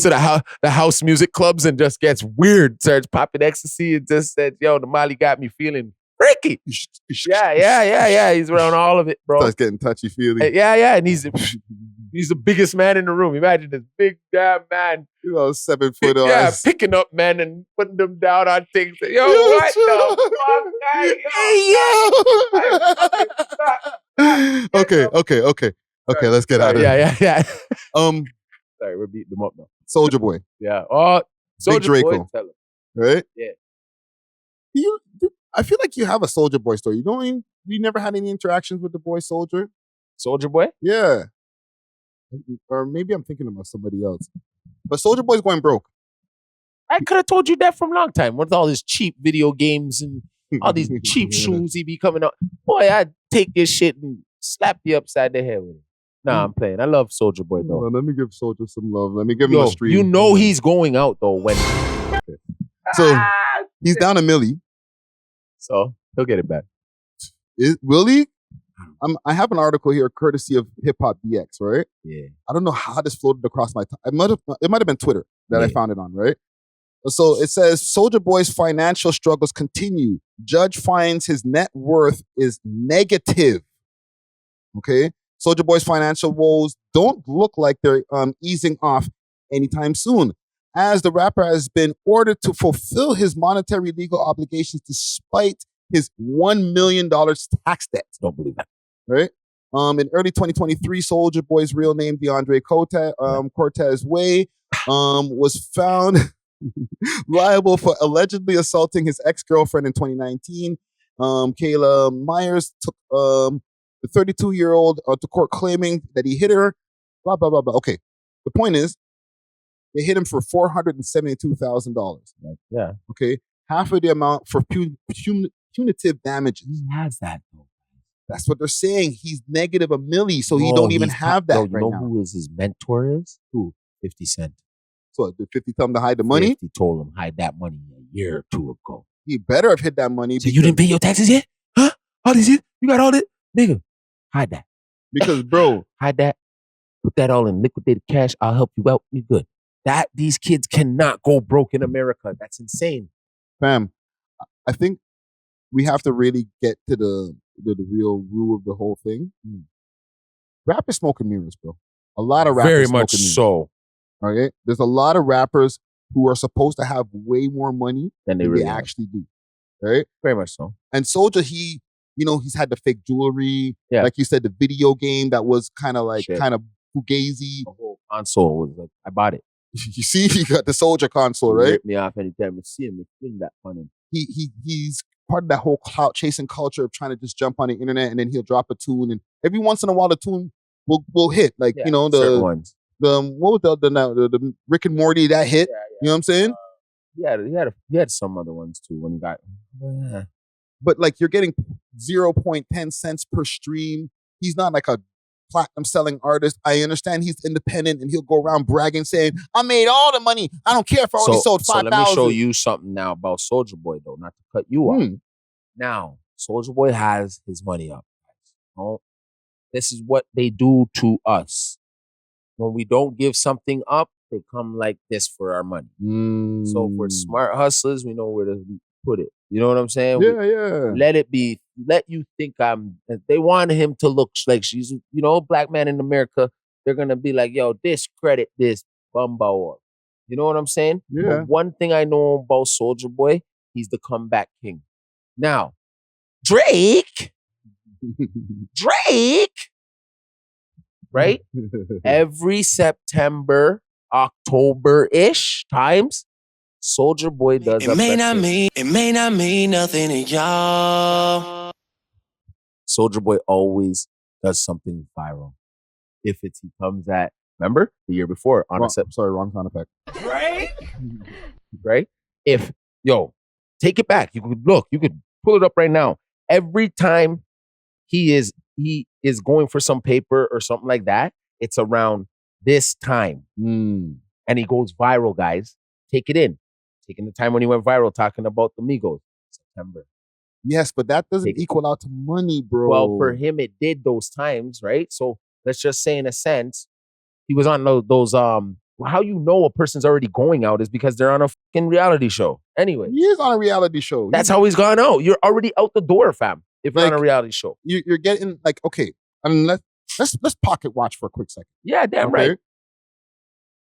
the house music clubs and just gets weird. Starts popping ecstasy and just said, "Yo, the Molly got me feeling freaky." Yeah. He's around all of it, bro. Starts getting touchy feely. Yeah. And he's the biggest man in the room. Imagine this big damn man. 7 foot. Picking up men and putting them down on things. Yo, what the fuck? Okay. Let's get out of here. Yeah. Sorry, we're beating them up now. Soulja Boy. Yeah. Oh, Soulja Boy. Right? Yeah. I feel like you have a Soulja Boy story. You never had any interactions with the boy Soulja? Soulja Boy? Yeah. Or maybe I'm thinking about somebody else. But Soulja Boy's going broke. I could have told you that from a long time. With all these cheap video games and all these cheap shoes he be coming out. Boy, I'd take this shit and slap you upside the head with it. Nah, I'm playing. I love Soulja Boy though. Let me give Soulja some love. Let me give him a stream. You know he's going out though when. So he's down $1 million. So he'll get it back. Will he? I have an article here, courtesy of Hip Hop DX, right? Yeah. I don't know how this floated across my. It might have been Twitter that I found it on, right? So it says Soulja Boy's financial struggles continue. Judge finds his net worth is negative. Okay, Soulja Boy's financial woes don't look like they're easing off anytime soon, as the rapper has been ordered to fulfill his monetary legal obligations despite his $1 million tax debt. Don't believe that. Right? In early 2023, Soulja Boy's real name, DeAndre Cortez Way, was found liable for allegedly assaulting his ex-girlfriend in 2019. Kayla Myers took the 32-year-old to court claiming that he hit her. Blah, blah, blah, blah. Okay. The point is, they hit him for $472,000. Yeah. Okay. Half of the amount for punitive damages. He has that though. That's what they're saying. He's negative $1 million, so he don't even have that right now. You know who his mentor is? Who? 50 Cent. So did 50 tell him to hide the money? 50 told him hide that money a year or two ago. He better have hid that money. So you didn't pay your taxes yet? Huh? All these years? You got all that? Nigga, hide that. Because, bro. Hide that. Put that all in liquidated cash. I'll help you out. You're good. These kids cannot go broke in America. That's insane. Fam, I think we have to really get to the real rule of the whole thing. Rap is smoke and mirrors, bro. A lot of rappers very much so. Okay, there's a lot of rappers who are supposed to have way more money than they really actually do. Right? Very much so. And Soulja, he's had the fake jewelry. Yeah. Like you said, the video game that was kind of fugazi. The whole console was like, I bought it. You see, he got the Soulja console, right? Rip me off anytime I see him. It's that funny. He's part of that whole clout chasing culture of trying to just jump on the internet and then he'll drop a tune, and every once in a while the tune will hit. Like certain ones. What was the Rick and Morty that hit? Yeah. You know what I'm saying? He had some other ones too when he got. But like you're getting 0.10 cents per stream. He's not like a platinum selling artist. I understand he's independent and he'll go around bragging saying, I made all the money. I don't care if I only sold 5,000. So let me show you something now about Soulja Boy though, not to cut you off. Now, Soulja Boy has his money up. This is what they do to us. When we don't give something up, they come like this for our money. So if we're smart hustlers, we know where to put it. You know what I'm saying? Yeah. Let it be. Let you think they wanted him to look like she's, black man in America. They're going to be like, yo, discredit this bumbo. You know what I'm saying? Yeah. But one thing I know about Soulja Boy, he's the comeback king. Now, Drake, right? Every September, October-ish times, Soulja Boy does It may not mean nothing to y'all. Soulja Boy always does something viral. If he comes at, remember the year before on wrong sound effect. Right? Take it back. You could pull it up right now. Every time he is going for some paper or something like that, it's around this time. And he goes viral, guys. Take it in. Taking the time when he went viral talking about the Migos. September. Yes, but that doesn't equal out to money, bro. Well, for him, it did those times, right? So let's just say, in a sense, he was on those. How you know a person's already going out is because they're on a fucking reality show. Anyway, he is on a reality show. That's how he's gone out. You're already out the door, fam. If you're on a reality show, you're getting like, okay. I mean, let's pocket watch for a quick second. Yeah, damn right.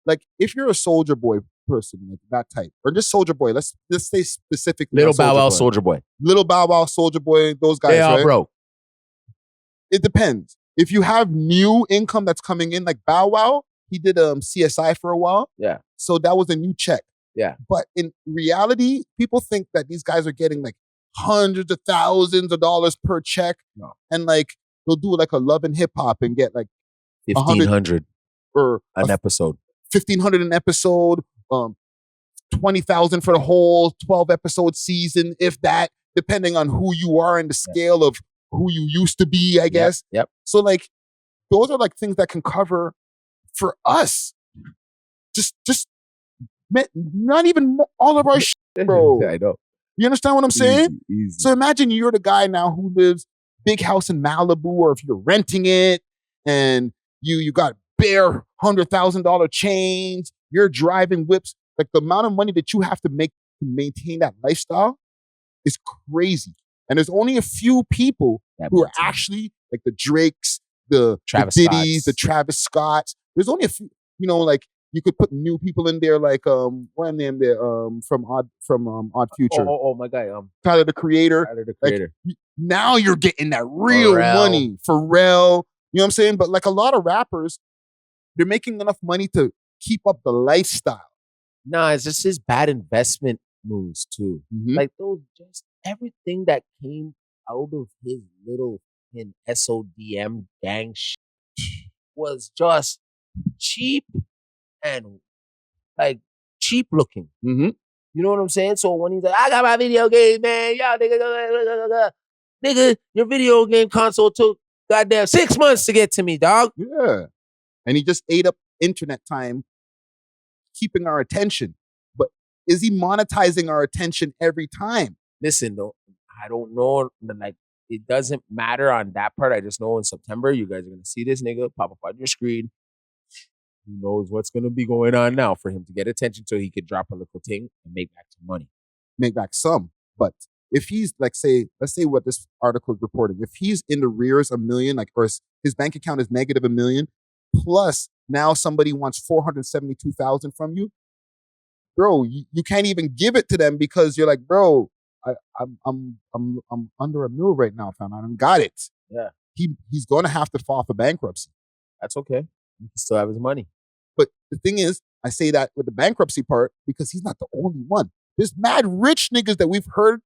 Like, if you're a Soulja Boy person, like that type, or just Soulja Boy, let's say specifically Little Bow Wow, Soulja Boy, Little Bow Wow, Soulja Boy, those guys, they all right? broke. It depends. If you have new income that's coming in, like Bow Wow, he did CSI for a while. Yeah. So that was a new check. Yeah. But in reality, people think that these guys are getting like hundreds of thousands of dollars per check. No. And like they'll do like a Love and Hip Hop and get like 1,500 or an episode. 1,500 an episode, 20,000 for the whole 12 episode season, if that, depending on who you are and the scale of who you used to be, I guess. Yep. So like, those are like things that can cover for us. Just not even all of our shit, bro. I know. You understand what I'm saying? Easy. So imagine you're the guy now who lives big house in Malibu, or if you're renting it and you got bare $100,000 chains, you're driving whips. Like, the amount of money that you have to make to maintain that lifestyle is crazy. And there's only a few people who are actually like the Drakes, the Diddy's, the Travis Scotts. There's only a few, like, you could put new people in there, like what name there from Odd Future. Oh my guy, Tyler the Creator. Like, now you're getting that real money. Pharrell. You know what I'm saying? But like, a lot of rappers, they're making enough money to keep up the lifestyle. Nah, it's just his bad investment moves too. Like, those, just everything that came out of his little SODM gang shit was just cheap and like cheap looking. You know what I'm saying? So when he's like, I got my video game, man, y'all nigga, your video game console took goddamn 6 months to get to me, dog. Yeah. And he just ate up internet time, keeping our attention. But is he monetizing our attention every time? Listen, though, I don't know. Like, it doesn't matter on that part. I just know in September, you guys are going to see this nigga pop up on your screen. Who knows what's going to be going on now for him to get attention so he could drop a little thing and make back some money. Make back some. But if he's, like, let's say what this article is reporting, if he's in the rears $1 million, like, or his bank account is negative $1 million, plus now somebody wants $472,000 from you, bro, you can't even give it to them because you're like, bro, I'm under $1 million right now, fam. I don't got it. Yeah. He's going to have to file for bankruptcy. That's okay. He can still have his money. But the thing is, I say that with the bankruptcy part because he's not the only one. There's mad rich niggas that we've heard,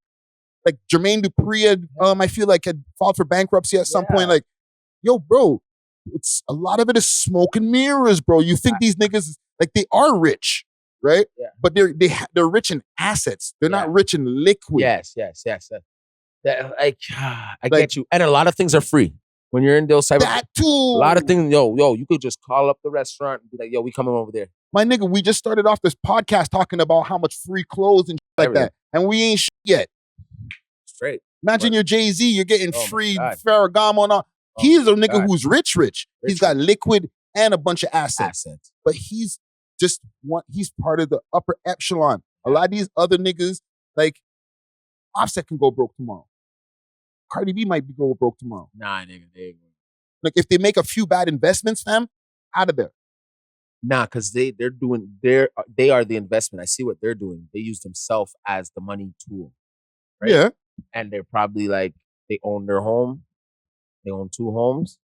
like Jermaine Dupri, I feel like had filed for bankruptcy at some point. Like, yo, bro, it's a lot of it is smoke and mirrors, bro. You think these niggas, like, they are rich, right? Yeah. But they're rich in assets. They're not rich in liquid. Yes. I get you. And a lot of things are free. When you're in those type that too. A lot of things, yo, you could just call up the restaurant and be like, yo, we coming over there. My nigga, we just started off this podcast talking about how much free clothes and shit like that. And we ain't shit yet. Straight. Imagine you're Jay-Z, you're getting free Ferragamo and all. He's a nigga who's rich. He's got liquid and a bunch of assets. But he's part of the upper echelon. A lot of these other niggas, like, Offset can go broke tomorrow. Cardi B might go broke tomorrow. Nah, nigga, they ain't going. Like, if they make a few bad investments, fam, out of there. Nah, because they are the investment. I see what they're doing. They use themselves as the money tool. Right? Yeah. And they're probably like, they own their home. They own 2 homes.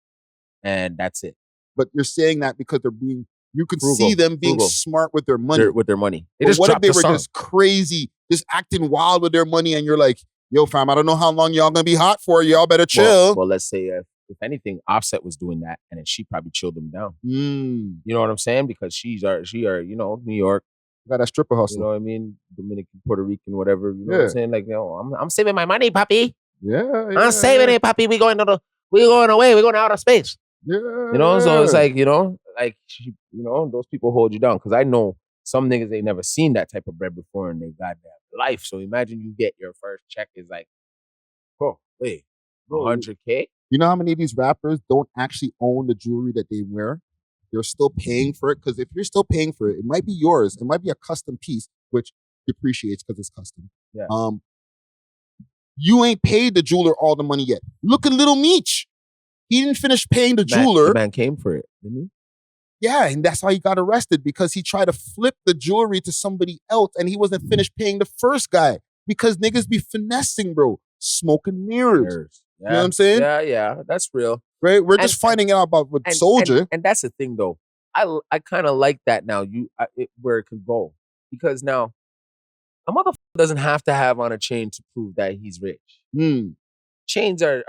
And that's it. But you're saying that because they're being You could see them being smart with their money. With their money. They But just what if dropped they the were song. just crazy, just acting wild with their money, and you're like, yo, fam, I don't know how long y'all gonna be hot for. Y'all better chill. Well, let's say if anything, Offset was doing that, and then she probably chilled them down. Mm. You know what I'm saying? Because she are New York. Got that stripper hustle. You know what I mean? Dominican, Puerto Rican, whatever. You know what I'm saying? Like, I'm saving my money, papi. I'm saving it, papi. We going away. We're going out of space. Yeah. You know, so it's like, those people hold you down. Because I know some niggas ain't never seen that type of bread before in their goddamn life. So imagine you get your first check is like, oh, wait, 100K? You know how many of these rappers don't actually own the jewelry that they wear? They're still paying for it. Because if you're still paying for it, it might be yours. It might be a custom piece, which depreciates because it's custom. Yeah. You ain't paid the jeweler all the money yet. Look at Little Meech. He didn't finish paying the jeweler. The man came for it, didn't he? Yeah, and that's how he got arrested, because he tried to flip the jewelry to somebody else and he wasn't finished paying the first guy. Because niggas be finessing, bro. Smoke and mirrors. Yeah. You know what I'm saying? Yeah, that's real. Right? We're just finding out about with Soulja. And that's the thing, though. I kind of like that now, where it can go. Because now, a motherfucker doesn't have to have on a chain to prove that he's rich. Chains are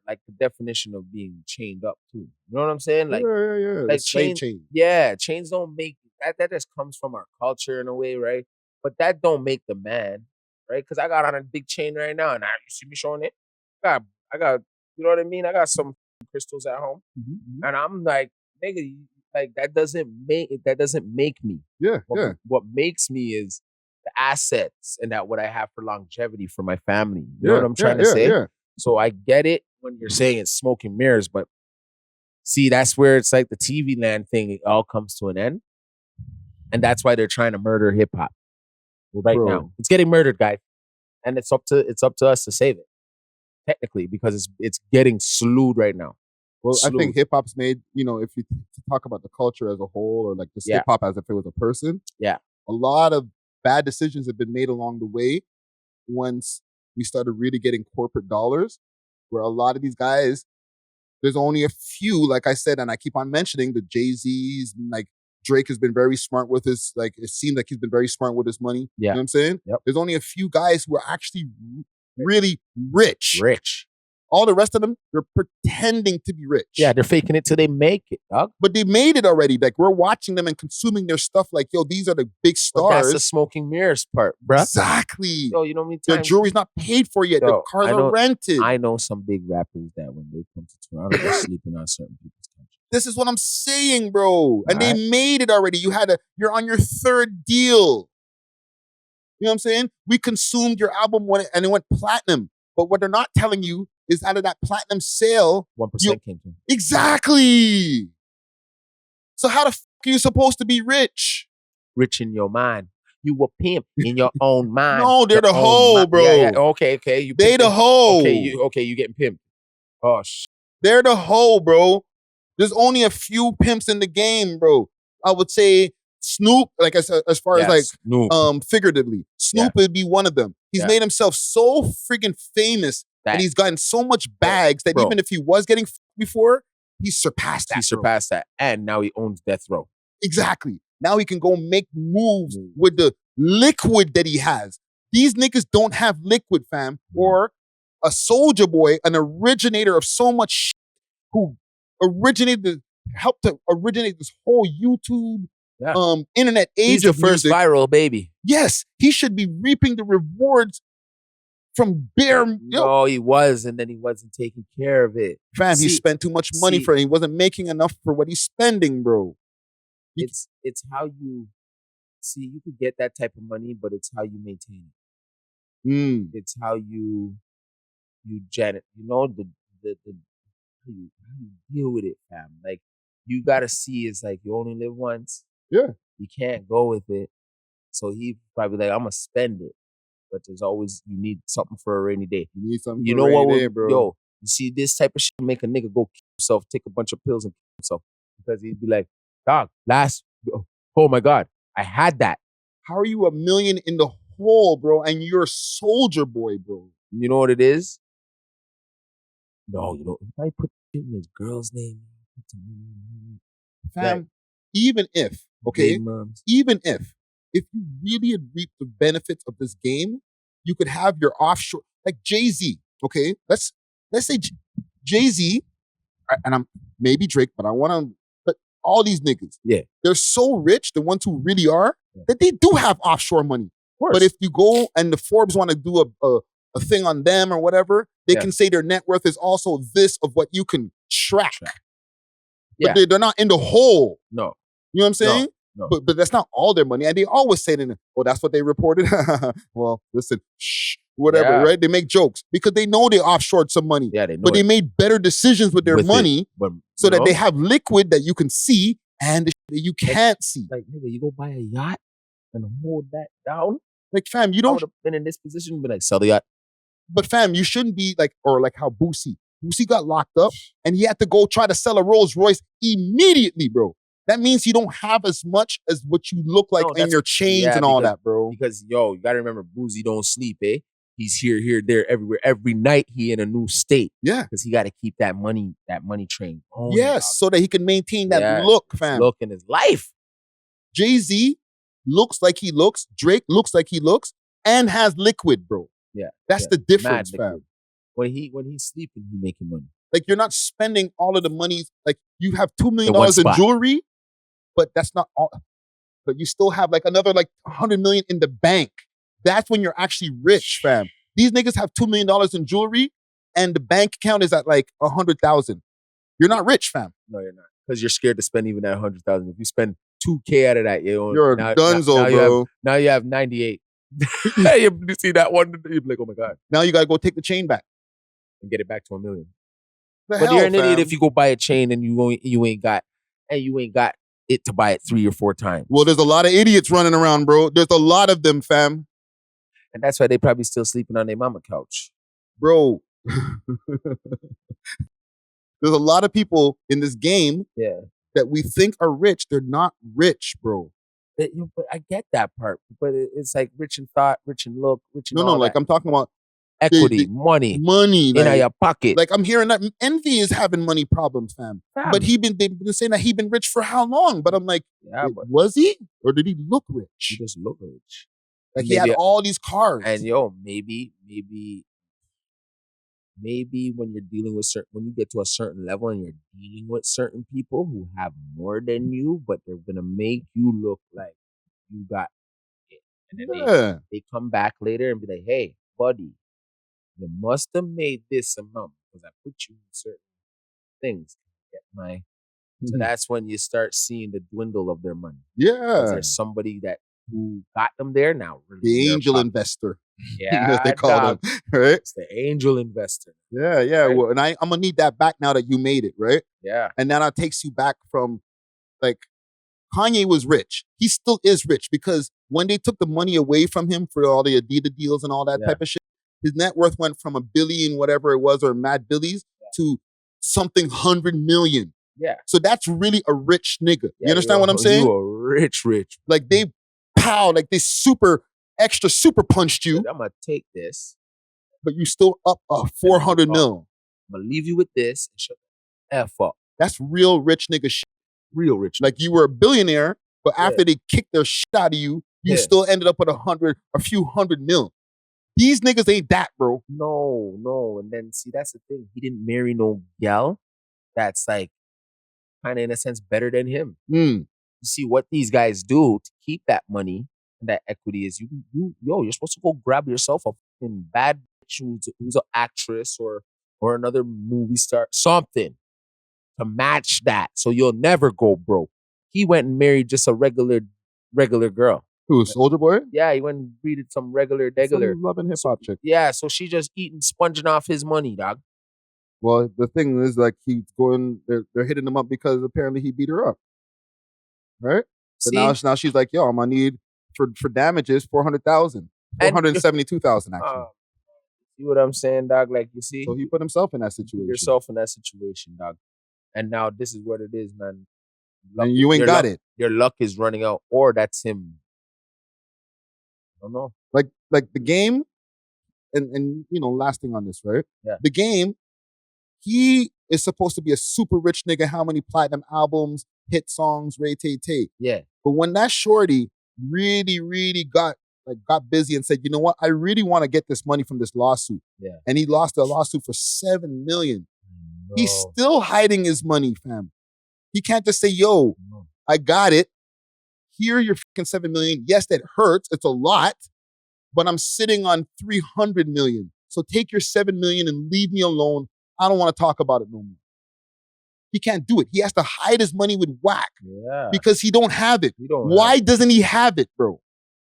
like the definition of being chained up too. You know what I'm saying? Like, yeah. Like chain. Yeah, chains don't make that just comes from our culture in a way, right? But that don't make the man, right? Because I got on a big chain right now, and you see me showing it. I got, you know what I mean? I got some crystals at home, and I'm like, nigga, like that doesn't make me. Yeah, What makes me is the assets and that what I have for longevity for my family. You know what I'm trying to say? Yeah. So I get it when you're saying it's smoke and mirrors, but see, that's where it's like the TV land thing, it all comes to an end. And that's why they're trying to murder hip hop now. It's getting murdered, guys. And it's up to us to save it. Technically, because it's getting slewed right now. Well, I think hip hop's made, if you talk about the culture as a whole, or like just hip hop as if it was a person. Yeah. A lot of bad decisions have been made along the way once we started really getting corporate dollars, where a lot of these guys, there's only a few, like I said, and I keep on mentioning the Jay-Z's, like Drake has been very smart with his, like it seems like he's been very smart with his money. Yeah. You know what I'm saying? Yep. There's only a few guys who are actually really rich. Rich. All the rest of them, they're pretending to be rich. Yeah, they're faking it till they make it, dog. But they made it already. Like, we're watching them and consuming their stuff like, yo, these are the big stars. But that's the smoking mirrors part, bruh. Exactly. Yo, you know how many times their jewelry's not paid for yet. Their cars are rented. I know some big rappers that when they come to Toronto, they're sleeping on certain people's country. This is what I'm saying, bro. And they made it already. You're on your third deal. You know what I'm saying? We consumed your album and it went platinum. But what they're not telling you is out of that platinum sale, 1% came to them. Exactly. So how the f*** are you supposed to be rich? Rich in your mind. You a pimp in your own mind. No, they're the hoe, bro. Yeah. Okay. They the hoe. Okay, you getting pimped. Oh, They're the hoe, bro. There's only a few pimps in the game, bro. I would say Snoop, like as far as like Snoop. Figuratively, Snoop would be one of them. He's made himself so freaking famous and he's gotten so much bags that even if he was getting before, he's surpassed that. He surpassed that, and now he owns Death Row. Exactly. Now he can go make moves with the liquid that he has. These niggas don't have liquid, fam. Or a Soulja Boy, an originator of so much shit, who helped to originate this whole YouTube internet age. He's the first viral baby. Yes, he should be reaping the rewards from bare. No, he was, and then he wasn't taking care of it. Fam, he spent too much money for it. He wasn't making enough for what he's spending, bro. It's how you see. You could get that type of money, but it's how you maintain it. It's how you Janet. You know the how you deal with it, fam. Like you gotta see, it's like you only live once. Yeah, you can't go with it. So he probably like, I'm gonna spend it. But there's always, you need something for a rainy day. You need something for a rainy day, bro. Yo, you see this type of shit make a nigga go kill himself, take a bunch of pills and kill himself. Because he'd be like, dog, oh my God, I had that. How are you $1 million in the hole, bro? And you're a Soulja Boy, bro. You know what it is? No, if I put it in his girl's name, fam, even if you really had reaped the benefits of this game, you could have your offshore, like Jay-Z, okay? Let's say Jay-Z, and I'm maybe Drake, but but all these niggas, they're so rich, the ones who really are, that they do have offshore money. But if you go and the Forbes want to do a thing on them or whatever, they can say their net worth is also this of what you can track. But they're not in the hole. No. You know what I'm saying? No. But that's not all their money. And they always say, that's what they reported. Well, listen, whatever, right? They make jokes because they know they offshored some money. Yeah, they know but they made better decisions with their money so that they have liquid that you can see and the shit that you can't see. Like, nigga, you go buy a yacht and hold that down? Like, fam, you don't... I would have been in this position and been like, sell the yacht. But fam, you shouldn't be like, or like how Boosie got locked up and he had to go try to sell a Rolls Royce immediately, bro. That means you don't have as much as what you look like in your chains and all that, bro. Because, you gotta remember, Boosie don't sleep, eh? He's here, there, everywhere. Every night he in a new state. Yeah. Because he got to keep that money train going. Yes, so that he can maintain that look, fam. Look in his life. Jay-Z looks like he looks. Drake looks like he looks and has liquid, bro. Yeah. That's the difference, fam. When he's sleeping, he making money. Like, you're not spending all of the money. Like, you have $2 million in jewelry, but that's not all. But you still have like another like $100 million in the bank. That's when you're actually rich, fam. These niggas have $2 million in jewelry and the bank account is at like 100,000. You're not rich, fam. No, you're not. Because you're scared to spend even that 100,000. If you spend $2K out of that, you're a dunzo, bro. Now you have 98. You see that one, you're like, oh my God. Now you gotta go take the chain back and get it back to $1 million. But you're an idiot if you go buy a chain and you ain't got it to buy it 3 or 4 times. Well, there's a lot of idiots running around, bro. There's a lot of them, fam. And that's why they probably still sleeping on their mama couch. Bro. There's a lot of people in this game that we think are rich. They're not rich, bro. But I get that part. But it's like rich in thought, rich in look, rich in all like that. I'm talking about equity, money like, in your pocket. Like I'm hearing that Envy is having money problems, fam. But they've been saying that he been rich for how long? But I'm like, was he? Or did he look rich? He just look rich. Like he had all these cars. And maybe when you're dealing with when you get to a certain level and you're dealing with certain people who have more than you, but they're gonna make you look like you got it. And then they come back later and be like, hey, buddy, you must have made this amount because I put you in certain things to get my. So that's when you start seeing the dwindle of their money. Yeah. There's somebody who got them there now. Really the angel investor. Yeah. They call them, right? It's the angel investor. Yeah. Right? Well, and I'm going to need that back now that you made it, right? Yeah. And now that takes you back from, like, Kanye was rich. He still is rich because when they took the money away from him for all the Adidas deals and all that type of shit, his net worth went from $1 billion, whatever it was, or Mad Billies, to something 100 million. Yeah. So that's really a rich nigga. You understand what I'm saying? You a rich. Like they they super punched you. I'm gonna take this, but you still up a 400 mil. I'm gonna leave you with this and shut the F up. That's real rich nigga shit. Real rich. Like you were a billionaire, but after they kicked their shit out of you, you still ended up with a few hundred mil. These niggas ain't that, bro. No. And then see, that's the thing. He didn't marry no gal that's like kind of in a sense better than him. You see what these guys do to keep that money and that equity is you're supposed to go grab yourself a fucking bad bitch who's an actress or another movie star, something to match that, so you'll never go broke. He went and married just a regular girl. Who, Soulja Boy? Yeah, he went and breeded some regular. Some loving hip hop chick. Yeah, so she just sponging off his money, dog. Well, the thing is, like, they're hitting him up because apparently he beat her up, right? But now she's like, yo, I'm gonna need for damages 400,000, 472,000 actually. See what I'm saying, dog? Like, you see, so he put himself in that situation. Yourself in that situation, dog. And now this is what it is, man. And you ain't got it. Your luck is running out, or that's him. I don't know. Like the game, and last thing on this, right? Yeah. The game, he is supposed to be a super rich nigga. How many platinum albums, hit songs, Ray Tay Tay. Yeah. But when that shorty really got busy and said, you know what, I really want to get this money from this lawsuit. Yeah. And he lost a lawsuit for $7 million. No. He's still hiding his money, fam. He can't just say, yo, I got it. Here, you're fucking $7 million. Yes, that hurts. It's a lot. But I'm sitting on $300 million. So take your $7 million and leave me alone. I don't want to talk about it no more. He can't do it. He has to hide his money with Wack because he don't have it. Why doesn't he have it, bro?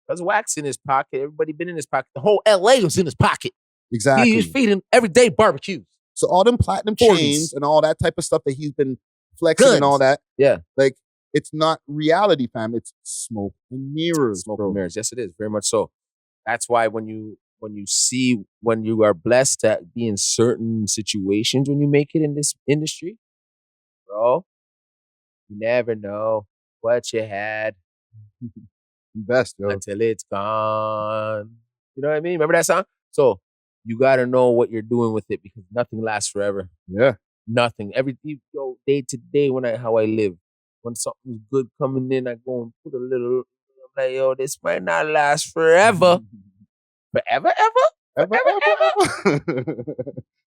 Because Wack's in his pocket. Everybody been in his pocket. The whole LA was in his pocket. Exactly. He was feeding everyday barbecues. So all them platinum 40s. chains and all that type of stuff that he's been flexing and all that. Yeah. Like, it's not reality, fam. It's smoke and mirrors, Smoke bro. and mirrors. Yes, it is. Very much so. That's why when you are blessed to be in certain situations when you make it in this industry, bro, you never know what you had. Best, yo. Until it's gone. You know what I mean? Remember that song? So you got to know what you're doing with it because nothing lasts forever. Yeah. Nothing. Day to day how I live. When something's good coming in, I go and put a little, I'm like, yo, this might not last forever. Forever, ever?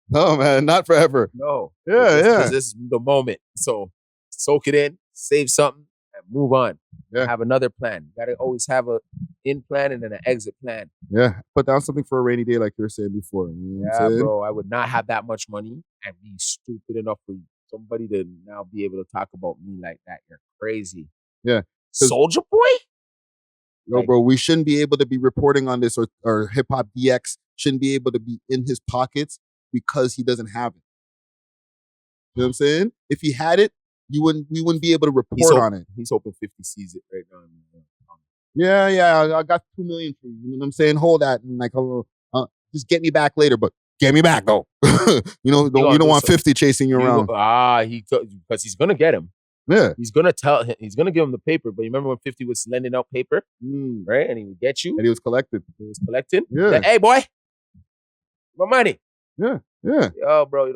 No, man, not forever. No. Yeah. Because this is the moment. So soak it in, save something, and move on. Yeah. Have another plan. You gotta always have a in plan and then an exit plan. Yeah. Put down something for a rainy day like you were saying before. You know what I'm saying? Bro, I would not have that much money and be stupid enough for somebody to now be able to talk about me like that. You're crazy. Yeah. Soulja Boy? Yo, bro, we shouldn't be able to be reporting on this or Hip Hop DX shouldn't be able to be in his pockets because he doesn't have it. You know what I'm saying? If he had it, we wouldn't be able to report on it. He's hoping 50 sees it right now. Yeah, I got $2 million for you. You know what I'm saying? Hold that and like, just get me back later, but get me back though. You know, you don't want 50 chasing you around. Because he's gonna get him. Yeah. He's gonna he's gonna give him the paper. But you remember when 50 was lending out paper? Right? And he would get you. And he was collected. Yeah. Like, hey boy, my money. Yeah. Yo, bro, he's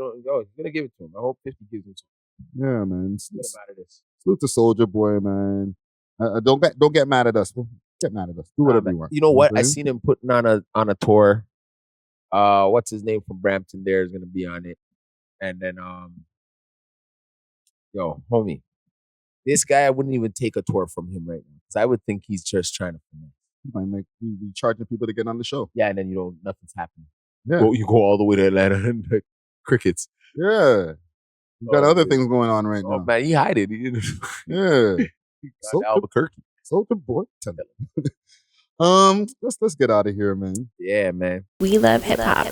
gonna give it to him. I hope 50 gives it to him. Yeah, man. Get him out of this. Salute to Soulja Boy, man. Don't get mad at us. Get mad at us. Do whatever you want. You know what? I seen him putting on a tour. What's his name from Brampton? There is gonna be on it, and then yo, homie, this guy I wouldn't even take a tour from him right now because I would think he's just trying to finesse. He might be charging people to get on the show. Yeah, and then nothing's happening. Yeah. You go all the way to Atlanta and like, crickets. Yeah. You got other things going on right now. Man, he hide it. Yeah. Albuquerque. Soulja Boy. Let's get out of here, man. Yeah, man. We love hip hop.